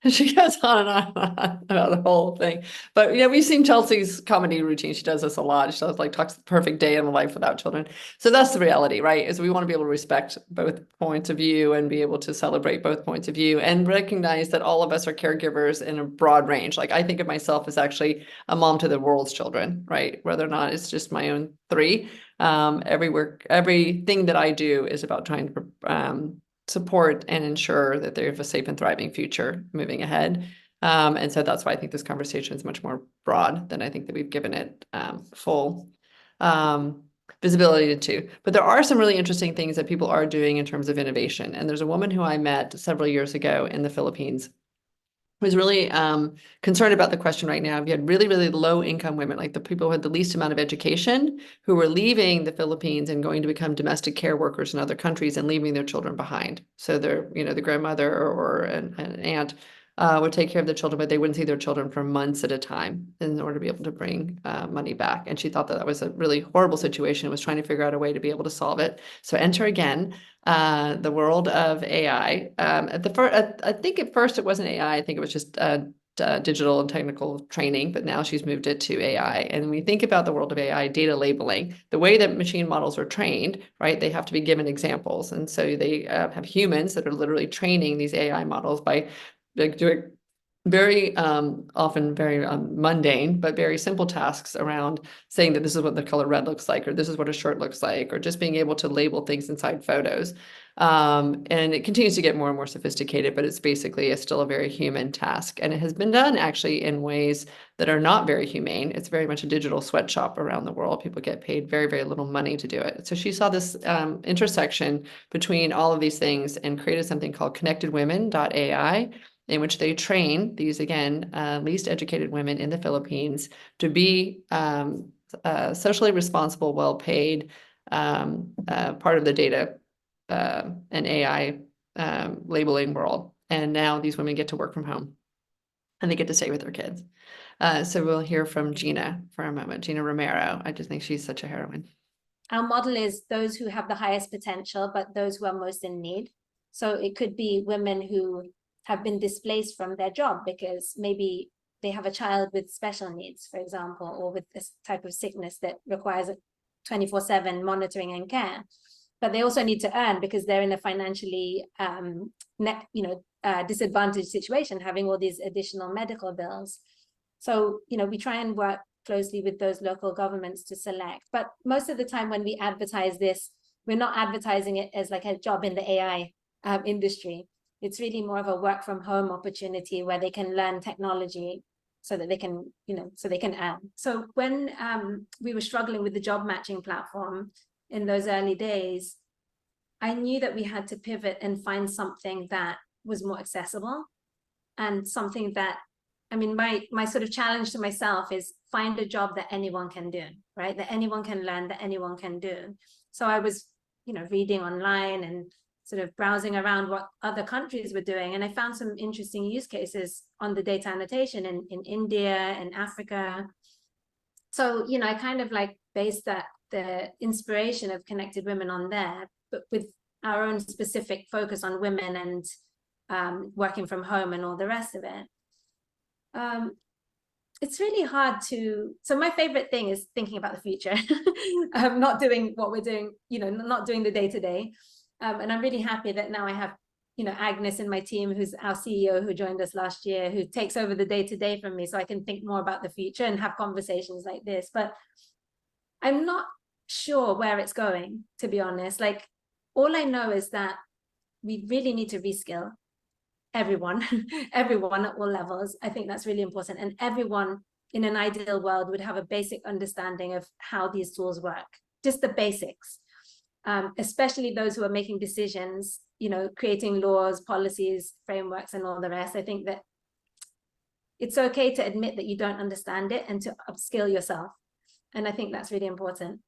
She goes on and on and on about the whole thing. But yeah, we've seen Chelsea's comedy routine. She does this a lot. She does like talks the perfect day in the life without children. So that's the reality, right? Is we want to be able to respect both points of view and be able to celebrate both points of view and recognize that all of us are caregivers in a broad range. Like I think of myself as actually a mom to the world's children, right? Whether or not it's just my own three. Everything that I do is about trying to support and ensure that they have a safe and thriving future moving ahead. And so that's why I think this conversation is much more broad than I think that we've given it full visibility to. But there are some really interesting things that people are doing in terms of innovation. And there's a woman who I met several years ago in the Philippines who's really concerned about the question right now. If you had really, really low income women, like the people who had the least amount of education, who were leaving the Philippines and going to become domestic care workers in other countries and leaving their children behind. So their, the grandmother or an aunt would take care of the children, but they wouldn't see their children for months at a time in order to be able to bring money back. And she thought that that was a really horrible situation and was trying to figure out a way to be able to solve it. So enter again the world of AI. I think at first it wasn't AI. I think it was just digital and technical training, but now she's moved it to AI. And when we think about the world of AI, data labeling, the way that machine models are trained, right, they have to be given examples. And so they have humans that are literally training these AI models by doing very often very mundane, but very simple tasks around saying that this is what the color red looks like, or this is what a shirt looks like, or just being able to label things inside photos. And it continues to get more and more sophisticated, but it's basically still a very human task. And it has been done actually in ways that are not very humane. It's very much a digital sweatshop around the world. People get paid very, very little money to do it. So she saw this intersection between all of these things and created something called connectedwomen.ai, in which they train these, again, least educated women in the Philippines to be socially responsible, well-paid part of the data and AI labeling world. And now these women get to work from home and they get to stay with their kids. So we'll hear from Gina for a moment, Gina Romero. I just think she's such a heroine. Our model is those who have the highest potential, but those who are most in need. So it could be women who have been displaced from their job because maybe they have a child with special needs, for example, or with this type of sickness that requires 24/7 monitoring and care. But they also need to earn because they're in a financially disadvantaged situation, having all these additional medical bills. So, we try and work closely with those local governments to select. But most of the time when we advertise this, we're not advertising it as like a job in the AI industry. It's really more of a work from home opportunity where they can learn technology so that they can, so they can earn. So when we were struggling with the job matching platform in those early days, I knew that we had to pivot and find something that was more accessible and something that, my sort of challenge to myself is find a job that anyone can do, right? That anyone can learn, that anyone can do. So I was, reading online and sort of browsing around what other countries were doing. And I found some interesting use cases on the data annotation in India and Africa. So, I kind of like based the inspiration of Connected Women on there, but with our own specific focus on women and working from home and all the rest of it. It's really hard so my favorite thing is thinking about the future, not doing what we're doing, not doing the day-to-day. And I'm really happy that now I have, Agnes in my team, who's our CEO, who joined us last year, who takes over the day-to-day from me so I can think more about the future and have conversations like this. But I'm not sure where it's going, to be honest. Like, all I know is that we really need to reskill everyone, everyone at all levels. I think that's really important. And everyone in an ideal world would have a basic understanding of how these tools work, just the basics. Especially those who are making decisions, creating laws, policies, frameworks, and all the rest. I think that it's okay to admit that you don't understand it and to upskill yourself. And I think that's really important.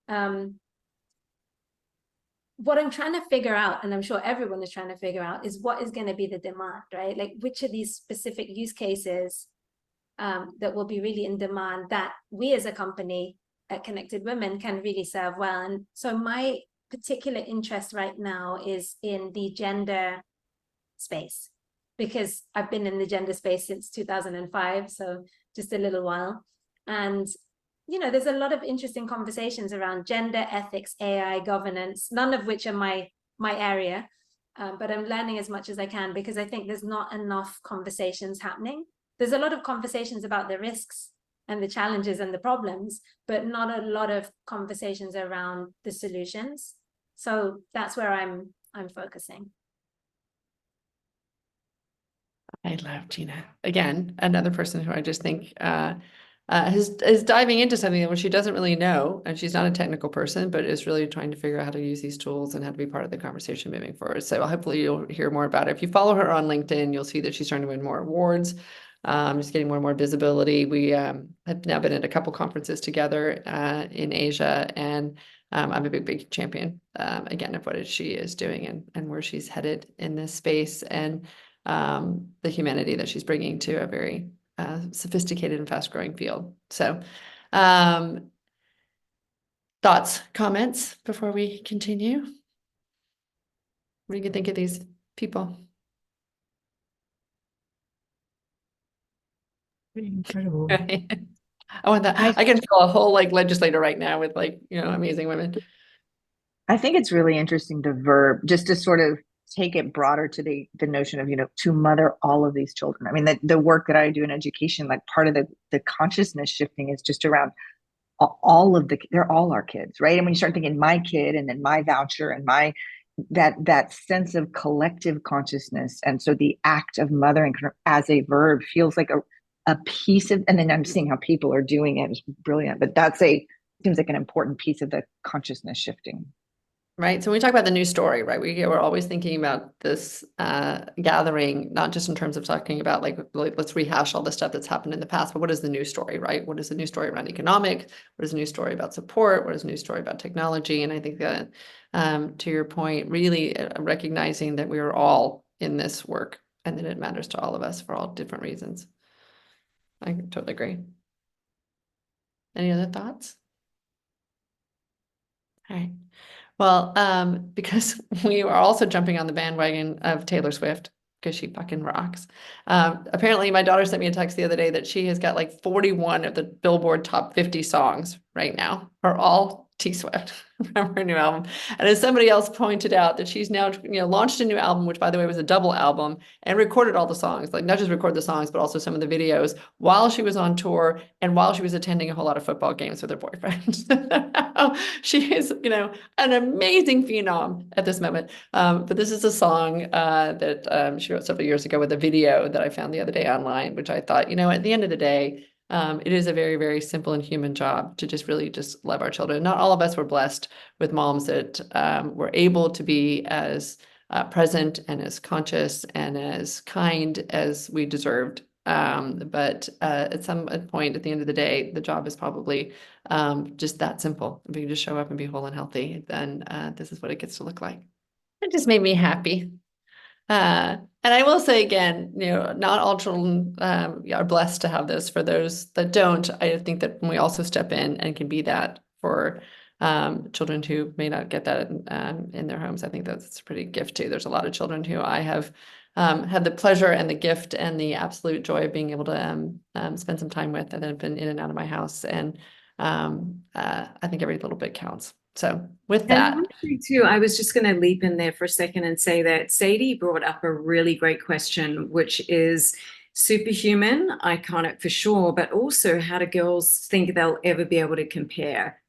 What I'm trying to figure out, and I'm sure everyone is trying to figure out, is what is going to be the demand, right? Like, which of these specific use cases that will be really in demand that we as a company at Connected Women can really serve well. And so my particular interest right now is in the gender space. because I've been in the gender space since 2005, so just a little while. And, you know, there's a lot of interesting conversations around gender, ethics, AI, governance, none of which are my area, but I'm learning as much as I can because I think there's not enough conversations happening. There's a lot of conversations about the risks and the challenges and the problems, but not a lot of conversations around the solutions. So that's where I'm focusing. I love Gina. Again, another person who I just think is diving into something that she doesn't really know, and she's not a technical person, but is really trying to figure out how to use these tools and how to be part of the conversation moving forward. So hopefully you'll hear more about it. If you follow her on LinkedIn, you'll see that she's starting to win more awards. Just getting more and more visibility. We have now been at a couple conferences together in Asia, and I'm a big champion, again, of what she is doing and where she's headed in this space, and the humanity that she's bringing to a very sophisticated and fast-growing field. So thoughts, comments before we continue? What do you think of these people? Incredible. Right. I want that. I can feel a whole like legislator right now with like, you know, amazing women. I think it's really interesting, the verb, just to sort of take it broader to the notion of, you know, to mother all of these children. I mean, the work that I do in education, like part of the consciousness shifting is just around all of they're all our kids, right? And when you start thinking my kid and then my voucher and my, that sense of collective consciousness. And so the act of mothering as a verb feels like a piece of, and then I'm seeing how people are doing it is brilliant, but seems like an important piece of the consciousness shifting. Right. So when we talk about the new story, right, we're always thinking about this gathering, not just in terms of talking about like let's rehash all the stuff that's happened in the past, but what is the new story, right? What is the new story around economic? What is the new story about support? What is the new story about technology? And I think that to your point, really recognizing that we are all in this work and that it matters to all of us for all different reasons. I totally agree. Any other thoughts? All right. Well, because we are also jumping on the bandwagon of Taylor Swift because she fucking rocks. Apparently my daughter sent me a text the other day that she has got like 41 of the Billboard top 50 songs right now are all T-Swift from her new album. And as somebody else pointed out, that she's now, you know, launched a new album, which by the way was a double album, and recorded all the songs, like not just record the songs, but also some of the videos while she was on tour and while she was attending a whole lot of football games with her boyfriend. She is, you know, an amazing phenom at this moment. But this is a song that she wrote several years ago with a video that I found the other day online, which I thought, you know, at the end of the day, it is a very, very simple and human job to just really just love our children. Not all of us were blessed with moms that were able to be as present and as conscious and as kind as we deserved. But at some point at the end of the day, the job is probably just that simple. If you can just show up and be whole and healthy, then this is what it gets to look like. It just made me happy. And I will say again, you know, not all children are blessed to have this. For those that don't, I think that when we also step in and can be that for children who may not get that in their homes, I think that's a pretty gift too. There's a lot of children who I have had the pleasure and the gift and the absolute joy of being able to spend some time with, and that have been in and out of my house. And I think every little bit counts. So with that, too, I was just going to leap in there for a second and say that Sadie brought up a really great question, which is superhuman, iconic for sure, but also how do girls think they'll ever be able to compare?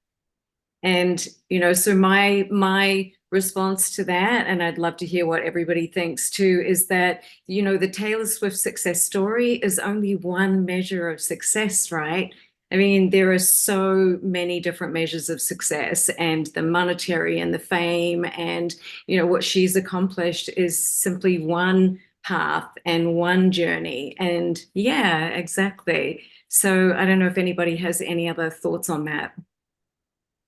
And, you know, so my response to that, and I'd love to hear what everybody thinks too, is that, you know, the Taylor Swift success story is only one measure of success, right? I mean, there are so many different measures of success, and the monetary and the fame and, you know, what she's accomplished is simply one path and one journey. And yeah, exactly. So I don't know if anybody has any other thoughts on that.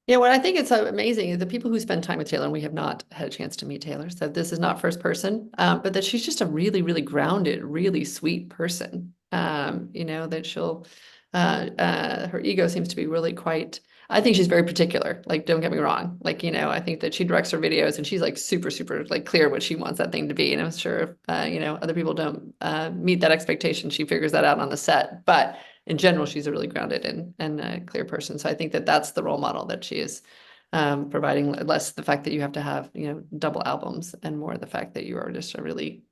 Yeah, what I think is so amazing is the people who spend time with Taylor, and we have not had a chance to meet Taylor, so this is not first person, but that she's just a really, really grounded, really sweet person. You know, that she'll her ego seems to be really quite, I think she's very particular. Like, don't get me wrong. Like, you know, I think that she directs her videos and she's like super, super like clear what she wants that thing to be. And I'm sure, you know, other people don't meet that expectation. She figures that out on the set. But in general, she's a really grounded and clear person. So I think that that's the role model that she is providing, less the fact that you have to have, you know, double albums and more the fact that you are just a really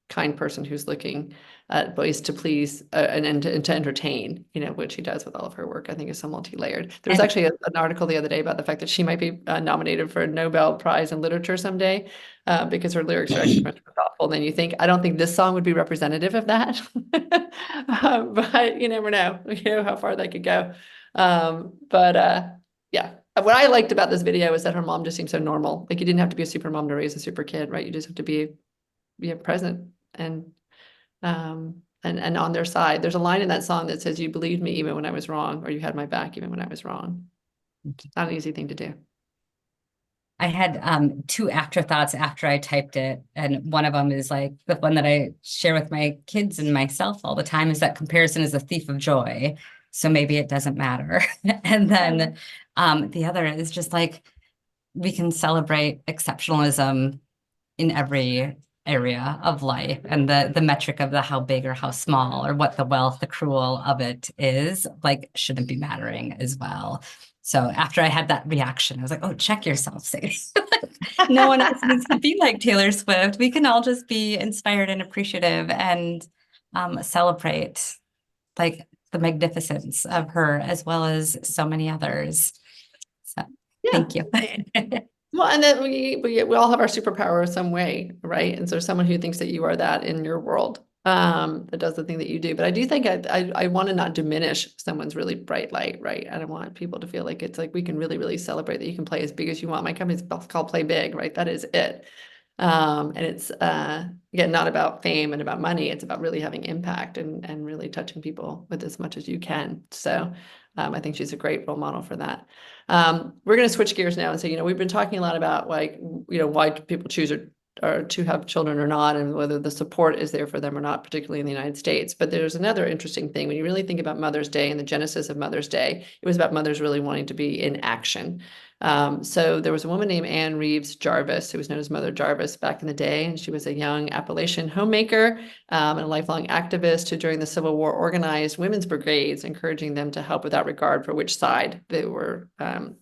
kind person who's looking at ways to please and to entertain, you know, which she does with all of her work. I think is so multi-layered. There was actually an article the other day about the fact that she might be nominated for a Nobel Prize in Literature someday because her lyrics are actually much more thoughtful than you think. I don't think this song would be representative of that, but you never know, you know, how far that could go. Yeah. What I liked about this video is that her mom just seemed so normal. Like, you didn't have to be a super mom to raise a super kid, right? You just have to be present and on their side. There's a line in that song that says, "You believed me even when I was wrong," or "You had my back even when I was wrong." It's not an easy thing to do. I had 2 afterthoughts after I typed it. And one of them is like the one that I share with my kids and myself all the time, is that comparison is a thief of joy. So maybe it doesn't matter. And then the other is just like, we can celebrate exceptionalism in every area of life, and the metric of the how big or how small or what the wealth, the accrual of it is, like, shouldn't be mattering as well. So after I had that reaction, I was like, oh, check yourself, Sadie. No one else needs to be like Taylor Swift. We can all just be inspired and appreciative and celebrate like the magnificence of her, as well as so many others. So thank you. Well, and then we all have our superpower some way, right? And so someone who thinks that you are that in your world, that does the thing that you do. But I do think I want to not diminish someone's really bright light, right? I don't want people to feel like it's like, we can really, really celebrate that you can play as big as you want. My company's called Play Big, right? That is it. And it's again, not about fame and about money. It's about really having impact and really touching people with as much as you can. So I think she's a great role model for that. We're going to switch gears now and say, you know, we've been talking a lot about, like, you know, why people choose or to have children or not, and whether the support is there for them or not, particularly in the United States. But there's another interesting thing when you really think about Mother's Day and the genesis of Mother's Day. It was about mothers really wanting to be in action. So there was a woman named Anne Reeves Jarvis, who was known as Mother Jarvis back in the day, and she was a young Appalachian homemaker and a lifelong activist who, during the Civil War, organized women's brigades, encouraging them to help without regard for which side they were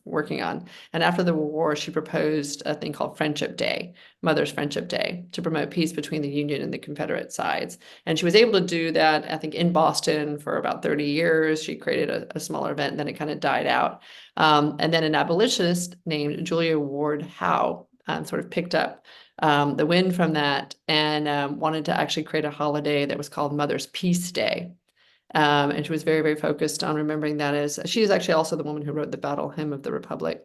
working on. And after the war, she proposed a thing called Friendship Day, Mother's Friendship Day, to promote peace between the Union and the Confederate sides. And she was able to do that, I think, in Boston for about 30 years. She created a smaller event, and then it kind of died out. And then an abolitionist named Julia Ward Howe sort of picked up the wind from that and wanted to actually create a holiday that was called Mother's Peace Day. And she was very, very focused on remembering that, as she is actually also the woman who wrote the Battle Hymn of the Republic,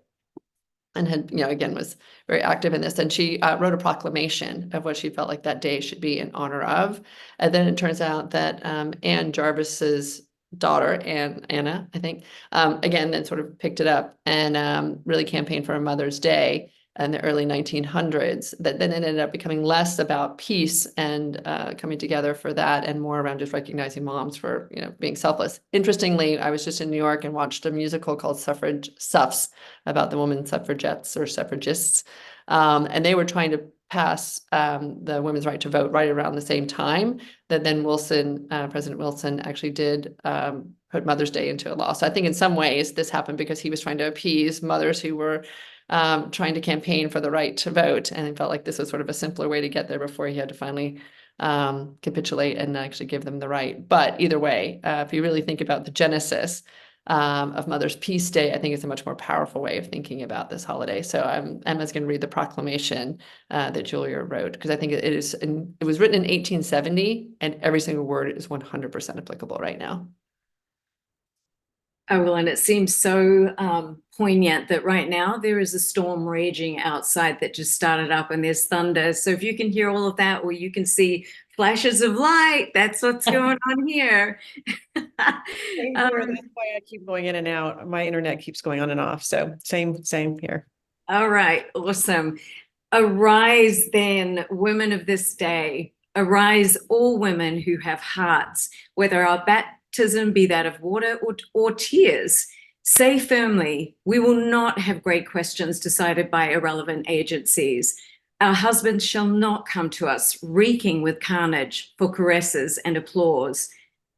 and had, you know, again, was very active in this. And she wrote a proclamation of what she felt like that day should be in honor of. And then it turns out that Anne Jarvis's daughter, Anna, I think, again, then sort of picked it up and really campaigned for a Mother's Day in the early 1900s. That then ended up becoming less about peace and coming together for that, and more around just recognizing moms for, you know, being selfless. Interestingly, I was just in New York and watched a musical called Suffrage Suffs about the women suffragettes or suffragists, and they were trying to pass the women's right to vote right around the same time that then President Wilson actually did put Mother's Day into a law. So I think in some ways this happened because he was trying to appease mothers who were trying to campaign for the right to vote, and he felt like this was sort of a simpler way to get there before he had to finally capitulate and actually give them the right. But either way, if you really think about the genesis of Mother's Peace Day, I think it's a much more powerful way of thinking about this holiday. So Emma's going to read the proclamation that Julia wrote, because I think it was written in 1870, and every single word is 100% applicable right now. Oh, well, and it seems so poignant that right now there is a storm raging outside that just started up, and there's thunder. So if you can hear all of that, or you can see flashes of light, that's what's going on here. Same here. That's why I keep going in and out. My internet keeps going on and off. So same here. All right, awesome. Arise then, women of this day. Arise, all women who have hearts, whether our baptism, be that of water or tears. Say firmly, we will not have great questions decided by irrelevant agencies. Our husbands shall not come to us reeking with carnage for caresses and applause.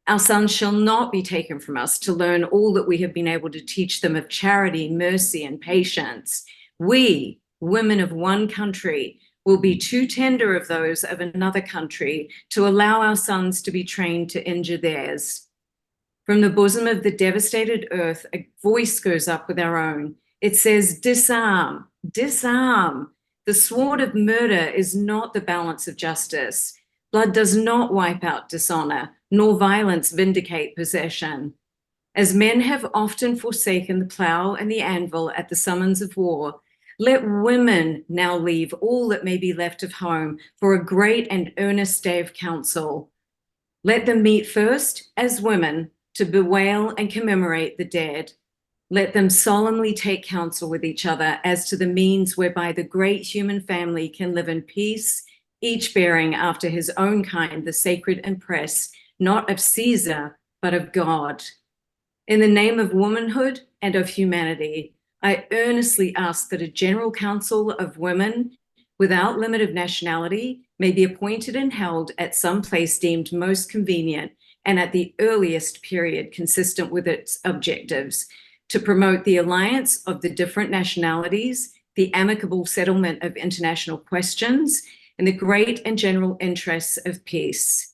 Our sons shall not be taken from us to learn all that we have been able to teach them of charity, mercy, and patience. We, women of one country, will be too tender of those of another country to allow our sons to be trained to injure theirs. From the bosom of the devastated earth, a voice goes up with our own. It says, disarm, disarm. The sword of murder is not the balance of justice. Blood does not wipe out dishonor, nor violence vindicate possession. As men have often forsaken the plow and the anvil at the summons of war, let women now leave all that may be left of home for a great and earnest day of council. Let them meet first as women to bewail and commemorate the dead. Let them solemnly take counsel with each other as to the means whereby the great human family can live in peace, each bearing after his own kind the sacred impress, not of Caesar, but of God. In the name of womanhood and of humanity, I earnestly ask that a general council of women without limit of nationality may be appointed and held at some place deemed most convenient and at the earliest period consistent with its objectives, to promote the alliance of the different nationalities, the amicable settlement of international questions, and the great and general interests of peace.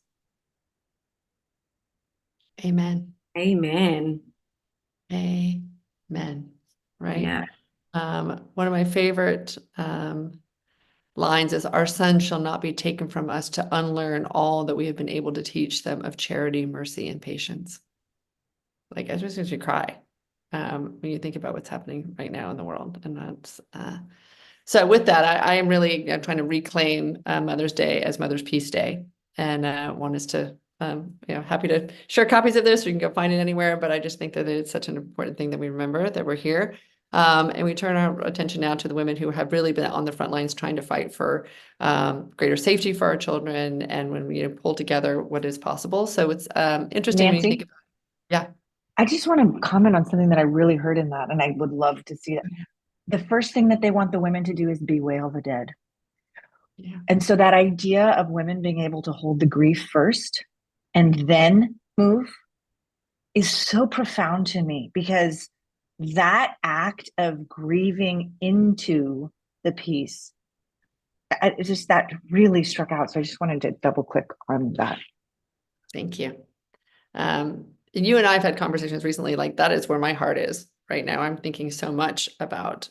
Amen. Amen. Amen. Right. Yeah. One of my favorite lines is, our sons shall not be taken from us to unlearn all that we have been able to teach them of charity, mercy, and patience. Like, I just makes you cry when you think about what's happening right now in the world. And that's so with that, I am really trying to reclaim Mother's Day as Mother's Peace Day, and want us to happy to share copies of this. You can go find it anywhere, but I just think that it's such an important thing that we remember that we're here. And we turn our attention now to the women who have really been on the front lines trying to fight for greater safety for our children, and when we pull together what is possible. So it's interesting when you think about it. Yeah. I just want to comment on something that I really heard in that, and I would love to see it. The first thing that they want the women to do is bewail the dead. Yeah. And so that idea of women being able to hold the grief first and then move is so profound to me, because that act of grieving into the peace, it's just, that really struck out. So I just wanted to double click on that. Thank you. You and I have had conversations recently, like that is where my heart is right now. I'm thinking so much about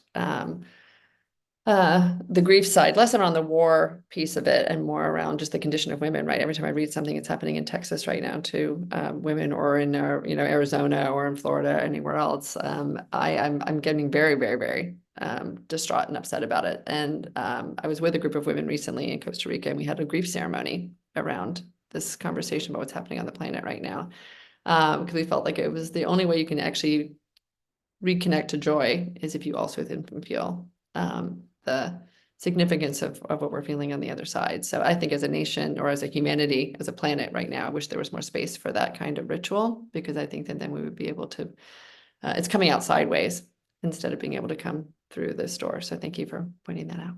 the grief side, less around the war piece of it and more around just the condition of women, right? Every time I read something, it's happening in Texas right now to women, or in Arizona or in Florida, anywhere else. I'm getting very, very, very distraught and upset about it. And I was with a group of women recently in Costa Rica, and we had a grief ceremony around this conversation about what's happening on the planet right now. Because we felt like it was the only way you can actually reconnect to joy is if you also then feel the significance of what we're feeling on the other side. So I think as a nation, or as a humanity, as a planet right now, I wish there was more space for that kind of ritual, because I think that then we would be able to, it's coming out sideways instead of being able to come through this door. So thank you for pointing that out.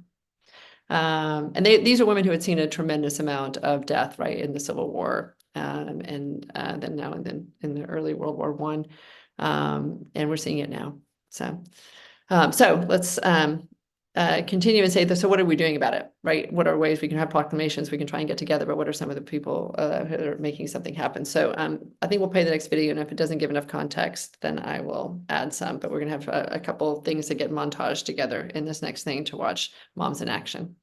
And these are women who had seen a tremendous amount of death, right, in the Civil War, and then now and then in the early World War I, and we're seeing it now. So let's continue and say this. So what are we doing about it, right? What are ways we can have proclamations, we can try and get together, but what are some of the people who are making something happen? So I think we'll play the next video, and if it doesn't give enough context, then I will add some, but we're gonna have a couple things that get montaged together in this next thing to watch Moms in Action.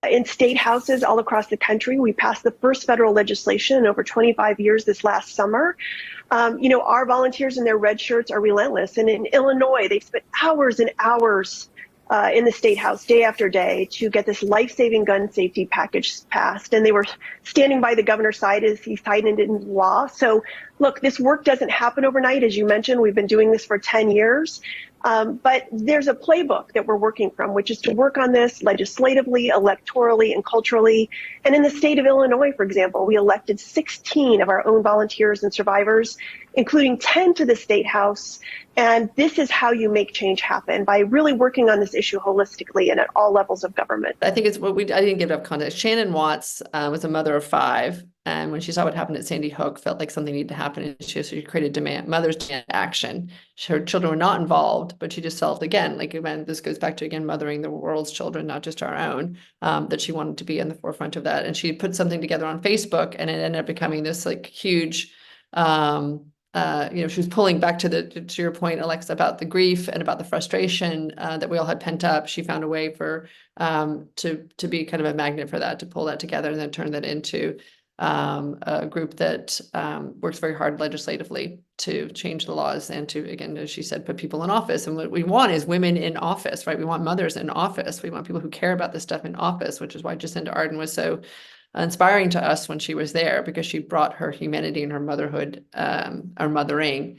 In state houses all across the country, we passed the first federal legislation in over 25 years this last summer. Our volunteers in their red shirts are relentless. And in Illinois, they've spent hours and hours in the state house day after day to get this life-saving gun safety package passed. And they were standing by the governor's side as he signed it into law. So look, this work doesn't happen overnight. As you mentioned, we've been doing this for 10 years. But there's a playbook that we're working from, which is to work on this legislatively, electorally, and culturally. And in the state of Illinois, for example, we elected 16 of our own volunteers and survivors, including 10 to the state house. And this is how you make change happen, by really working on this issue holistically and at all levels of government. I think it's I didn't give enough context. Shannon Watts was a mother of 5. And when she saw what happened at Sandy Hook, felt like something needed to happen. And so she created Mother's Demand Action. Her children were not involved, but she just felt, again, like, again, this goes back to, again, mothering the world's children, not just our own, that she wanted to be in the forefront of that. And she put something together on Facebook, and it ended up becoming this like huge, she was pulling back to your point, Alexa, about the grief and about the frustration that we all had pent up. She found a way for to be kind of a magnet for that, to pull that together and then turn that into a group that works very hard legislatively to change the laws and to, again, as she said, put people in office. And what we want is women in office, right? We want mothers in office. We want people who care about this stuff in office, which is why Jacinda Ardern was so inspiring to us when she was there, because she brought her humanity and her motherhood, or mothering,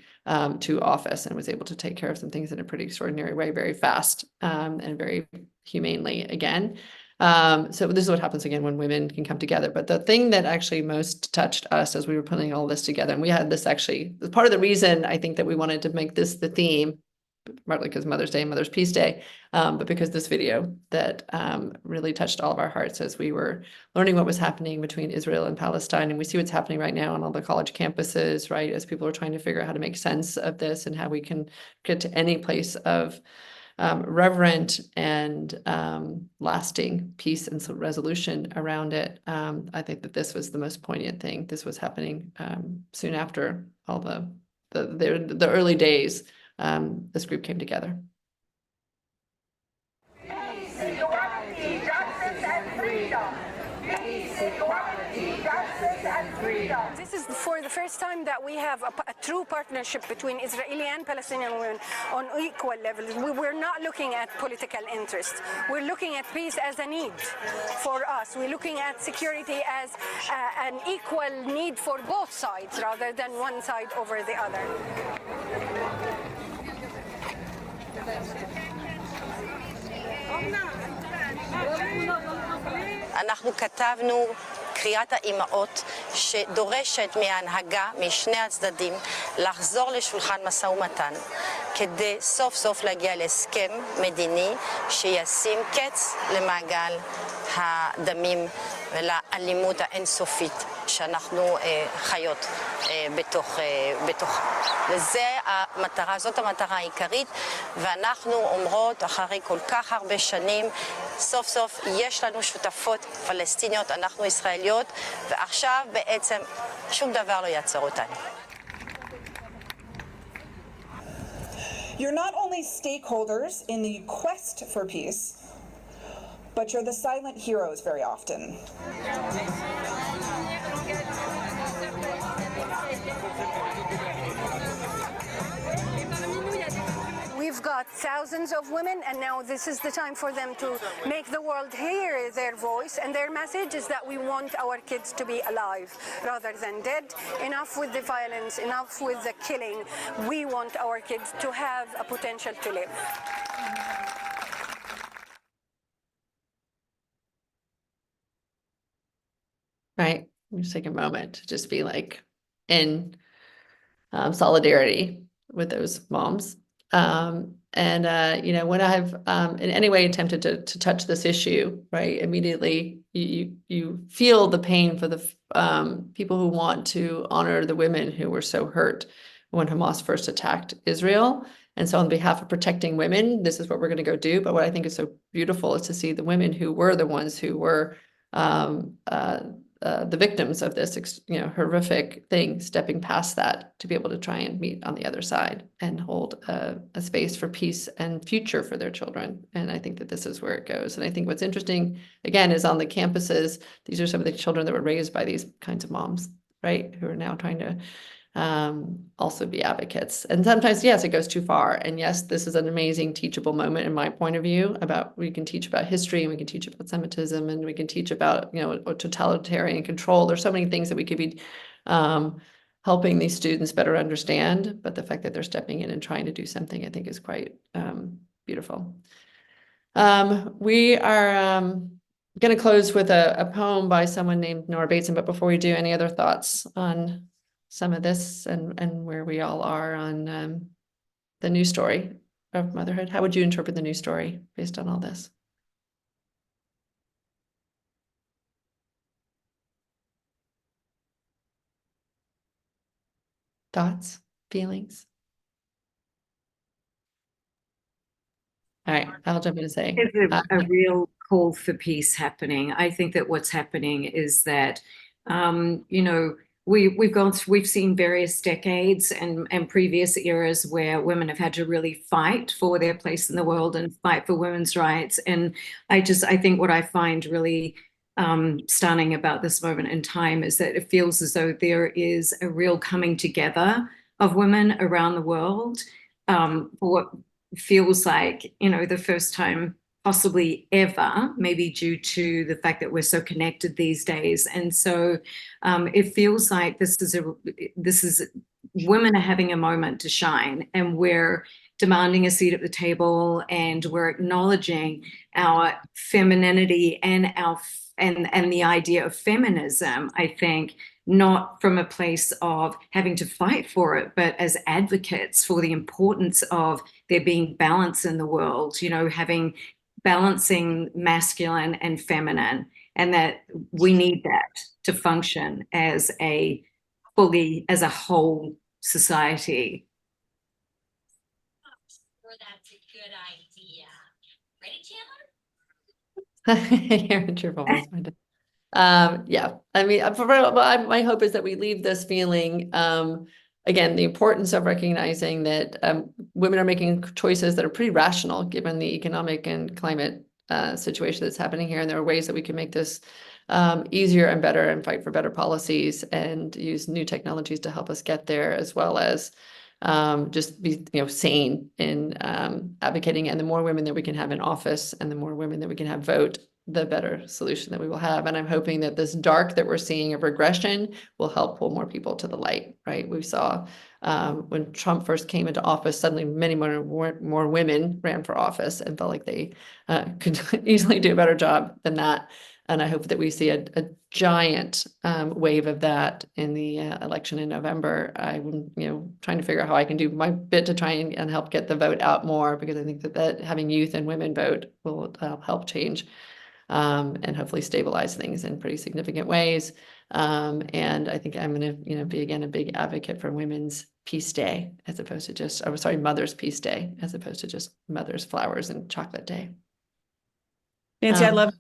to office, and was able to take care of some things in a pretty extraordinary way, very fast, and very humanely again. So this is what happens again when women can come together. But the thing that actually most touched us as we were putting all this together, and we had this actually, part of the reason I think that we wanted to make this the theme, partly because Mother's Day and Mother's Peace Day, but because this video that really touched all of our hearts as we were learning what was happening between Israel and Palestine. And we see what's happening right now on all the college campuses, right, as people are trying to figure out how to make sense of this and how we can get to any place of reverent and lasting peace and resolution around it. I think that this was the most poignant thing. This was happening soon after all the early days. This group came together. Peace, equality, justice, and freedom. Peace, equality, justice, and freedom. This is for the first time that we have a true partnership between Israeli and Palestinian women on equal levels. We're not looking at political interest. We're looking at peace as a need for us. We're looking at security as an equal need for both sides rather than one side over the other. אנחנו כתבנו קריאת האימהות שדורשת מההנהגה משני הצדדים לחזור לשולחן משא ומתן כדי סוף סוף להגיע להסכם מדיני שישים קץ למעגל הדמים ולאלימות האינסופית שאנחנו חיות בתוך. וזה המטרה, זאת המטרה העיקרית, ואנחנו אומרות אחרי כל כך הרבה שנים, סוף סוף יש לנו שותפות פלסטיניות, אנחנו ישראליות, ועכשיו בעצם שום דבר לא יעצור אותנו. You're not only stakeholders in the quest for peace, but you're the silent heroes very often. We've got thousands of women, and now this is the time for them to make the world hear their voice, and their message is that we want our kids to be alive rather than dead. Enough with the violence, enough with the killing. We want our kids to have a potential to live. Right. Just take a moment to just be like in solidarity with those moms. When I've in any way attempted to touch this issue, right, immediately you feel the pain for the people who want to honor the women who were so hurt when Hamas first attacked Israel. And so on behalf of protecting women, this is what we're going to go do. But what I think is so beautiful is to see the women who were the ones who were the victims of this, horrific thing, stepping past that to be able to try and meet on the other side and hold a space for peace and future for their children. And I think that this is where it goes. And I think what's interesting, again, is on the campuses, these are some of the children that were raised by these kinds of moms, right, who are now trying to also be advocates. And sometimes, yes, it goes too far. And yes, this is an amazing teachable moment in my point of view about, we can teach about history, and we can teach about Semitism, and we can teach about, totalitarian control. There's so many things that we could be helping these students better understand, but the fact that they're stepping in and trying to do something, I think is quite beautiful. We are going to close with a poem by someone named Nora Bateson, but before we do, any other thoughts on some of this and where we all are on the news story of motherhood? How would you interpret the news story based on all this? Thoughts, feelings? All right, I'll jump in and say. There's a real call for peace happening. I think that what's happening is that, you know, we've seen various decades and previous eras where women have had to really fight for their place in the world and fight for women's rights. And I think what I find really stunning about this moment in time is that it feels as though there is a real coming together of women around the world for what feels like, you know, the first time possibly ever, maybe due to the fact that we're so connected these days. And so it feels like this is women are having a moment to shine, and we're demanding a seat at the table, and we're acknowledging our femininity and and the idea of feminism, I think, not from a place of having to fight for it, but as advocates for the importance of there being balance in the world, you know, balancing masculine and feminine, and that we need that to function as a whole society. That's a good idea. Ready, Chandler? You're at your voice. Yeah, I mean, my hope is that we leave this feeling, again, the importance of recognizing that women are making choices that are pretty rational given the economic and climate situation that's happening here. And there are ways that we can make this easier and better and fight for better policies and use new technologies to help us get there, as well as just be, you know, sane in advocating. And the more women that we can have in office and the more women that we can have vote, the better solution that we will have. And I'm hoping that this dark that we're seeing of regression will help pull more people to the light, right? We saw when Trump first came into office, suddenly many more women ran for office and felt like they could easily do a better job than that. And I hope that we see a giant wave of that in the election in November. I'm, you know, trying to figure out how I can do my bit to try and help get the vote out more, because I think that having youth and women vote will help change and hopefully stabilize things in pretty significant ways. And I think I'm going to, you know, be again a big advocate for Women's Peace Day, as opposed to just, Mother's Peace Day, as opposed to just Mother's Flowers and Chocolate Day. Nancy, I love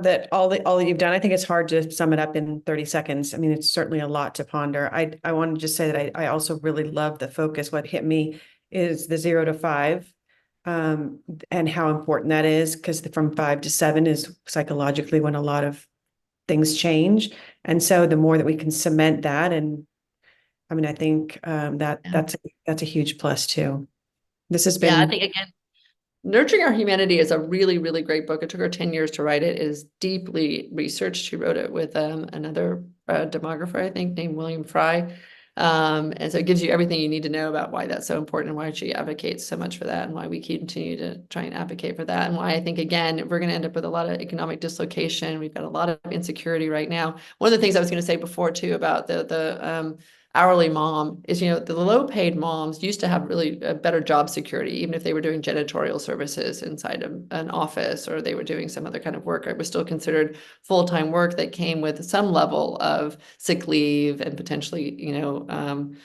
that all that you've done. I think it's hard to sum it up in 30 seconds. I mean, it's certainly a lot to ponder. I want to just say that I also really love the focus. What hit me is the 0 to 5. And how important that is, because from 5 to 7 is psychologically when a lot of things change. And so the more that we can cement that, and I mean, I think that's a huge plus too. This has been, I think, again, Nurturing Our Humanity is a really, really great book. It took her 10 years to write it. It is deeply researched. She wrote it with another demographer, I think, named William Fry. And so it gives you everything you need to know about why that's so important and why she advocates so much for that, and why we continue to try and advocate for that, and why I think, again, we're going to end up with a lot of economic dislocation. We've got a lot of insecurity right now. One of the things I was going to say before too about the hourly mom is, you know, the low paid moms used to have really better job security, even if they were doing janitorial services inside an office, or they were doing some other kind of work. It was still considered full-time work that came with some level of sick leave and potentially, you know,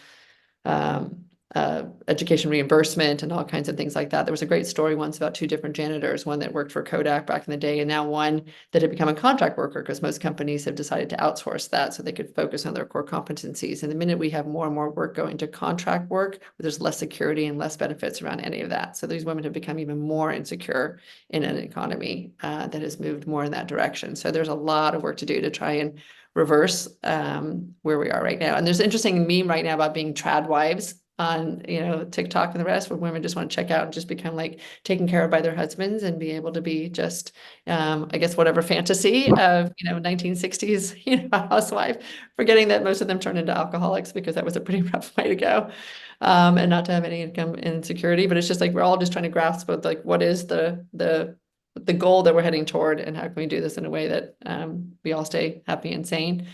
education reimbursement and all kinds of things like that. There was a great story once about 2 different janitors, one that worked for Kodak back in the day, and now one that had become a contract worker, because most companies have decided to outsource that so they could focus on their core competencies. And the minute we have more and more work going to contract work, there's less security and less benefits around any of that. So these women have become even more insecure in an economy that has moved more in that direction. So there's a lot of work to do to try and reverse where we are right now. And there's an interesting meme right now about being trad wives. on, TikTok and the rest, where women just want to check out and just become like taken care of by their husbands and be able to be just, I guess, whatever fantasy of, 1960s, housewife, forgetting that most of them turn into alcoholics because that was a pretty rough way to go. And not to have any income insecurity, but it's just like, we're all just trying to grasp both, like, what is the goal that we're heading toward, and how can we do this in a way that we all stay happy and sane.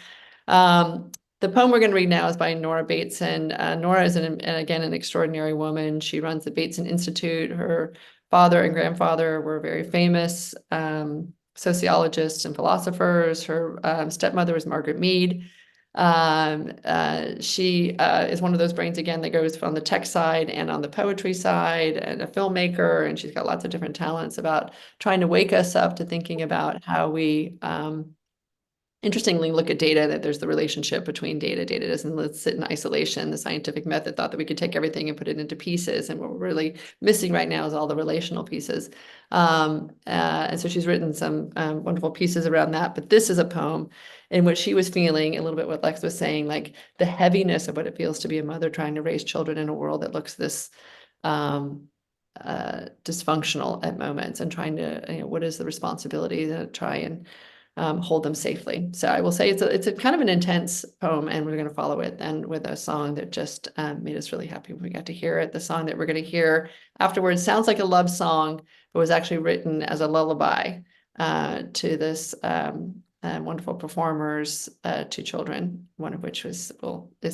The poem we're going to read now is by Nora Bateson. Nora is, again, an extraordinary woman. She runs the Bateson Institute. Her father and grandfather were very famous sociologists and philosophers. Her stepmother was Margaret Mead. She is one of those brains, again, that goes on the tech side and on the poetry side, and a filmmaker, and she's got lots of different talents about trying to wake us up to thinking about how we interestingly look at data, that there's the relationship between data. Data doesn't sit in isolation. The scientific method thought that we could take everything and put it into pieces. And what we're really missing right now is all the relational pieces. And so she's written some wonderful pieces around that. But this is a poem in which she was feeling a little bit what Lex was saying, like the heaviness of what it feels to be a mother trying to raise children in a world that looks this dysfunctional at moments, and trying to, what is the responsibility to try and hold them safely. So I will say it's a kind of an intense poem, and we're going to follow it then with a song that just made us really happy when we got to hear it. The song that we're going to hear afterwards sounds like a love song, but was actually written as a lullaby to this wonderful performer's two children, one of which is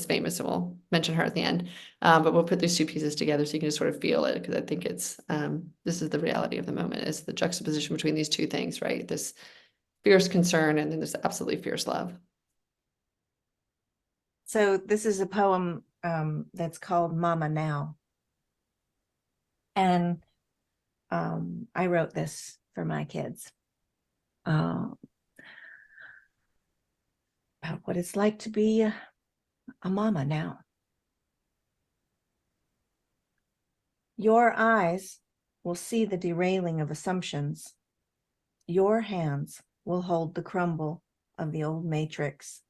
famous, and we'll mention her at the end. But we'll put these two pieces together so you can just sort of feel it, because I think it's this is the reality of the moment, is the juxtaposition between these two things, right? This fierce concern, and then this absolutely fierce love. So this is a poem that's called Mama Now. And I wrote this for my kids. About what it's like to be a mama now. Your eyes will see the derailing of assumptions. Your hands will hold the crumble of the old matrix.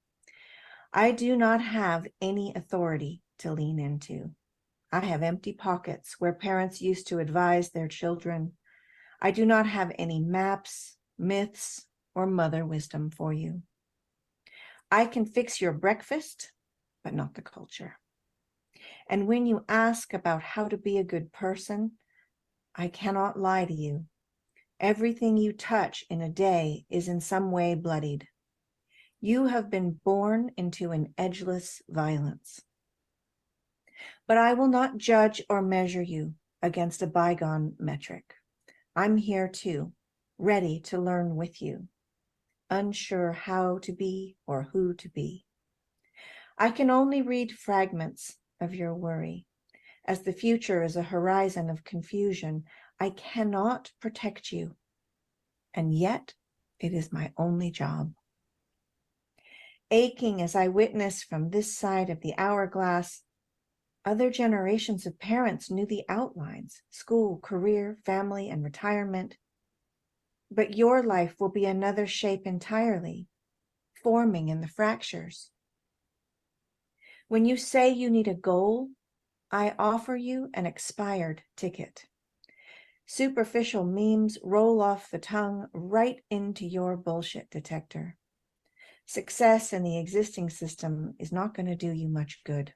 I do not have any authority to lean into. I have empty pockets where parents used to advise their children. I do not have any maps, myths, or mother wisdom for you. I can fix your breakfast, but not the culture. And when you ask about how to be a good person, I cannot lie to you. Everything you touch in a day is in some way bloodied. You have been born into an edgeless violence. But I will not judge or measure you against a bygone metric. I'm here too, ready to learn with you, unsure how to be or who to be. I can only read fragments of your worry. As the future is a horizon of confusion, I cannot protect you, and yet it is my only job. Aching as I witness from this side of the hourglass, other generations of parents knew the outlines: school, career, family, and retirement. But your life will be another shape entirely, forming in the fractures. When you say you need a goal, I offer you an expired ticket. Superficial memes roll off the tongue right into your bullshit detector. Success in the existing system is not going to do you much good.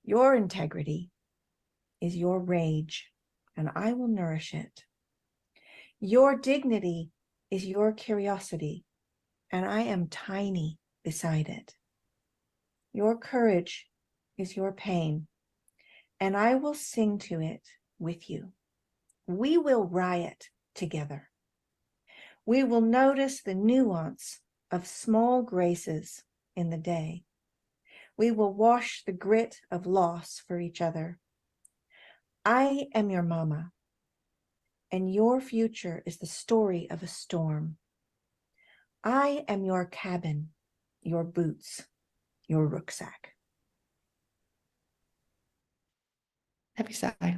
Your integrity is your rage, and I will nourish it. Your dignity is your curiosity, and I am tiny beside it. Your courage is your pain, and I will sing to it with you. We will riot together. We will notice the nuance of small graces in the day. We will wash the grit of loss for each other. I am your mama, and your future is the story of a storm. I am your cabin, your boots, your rucksack. Happy sigh.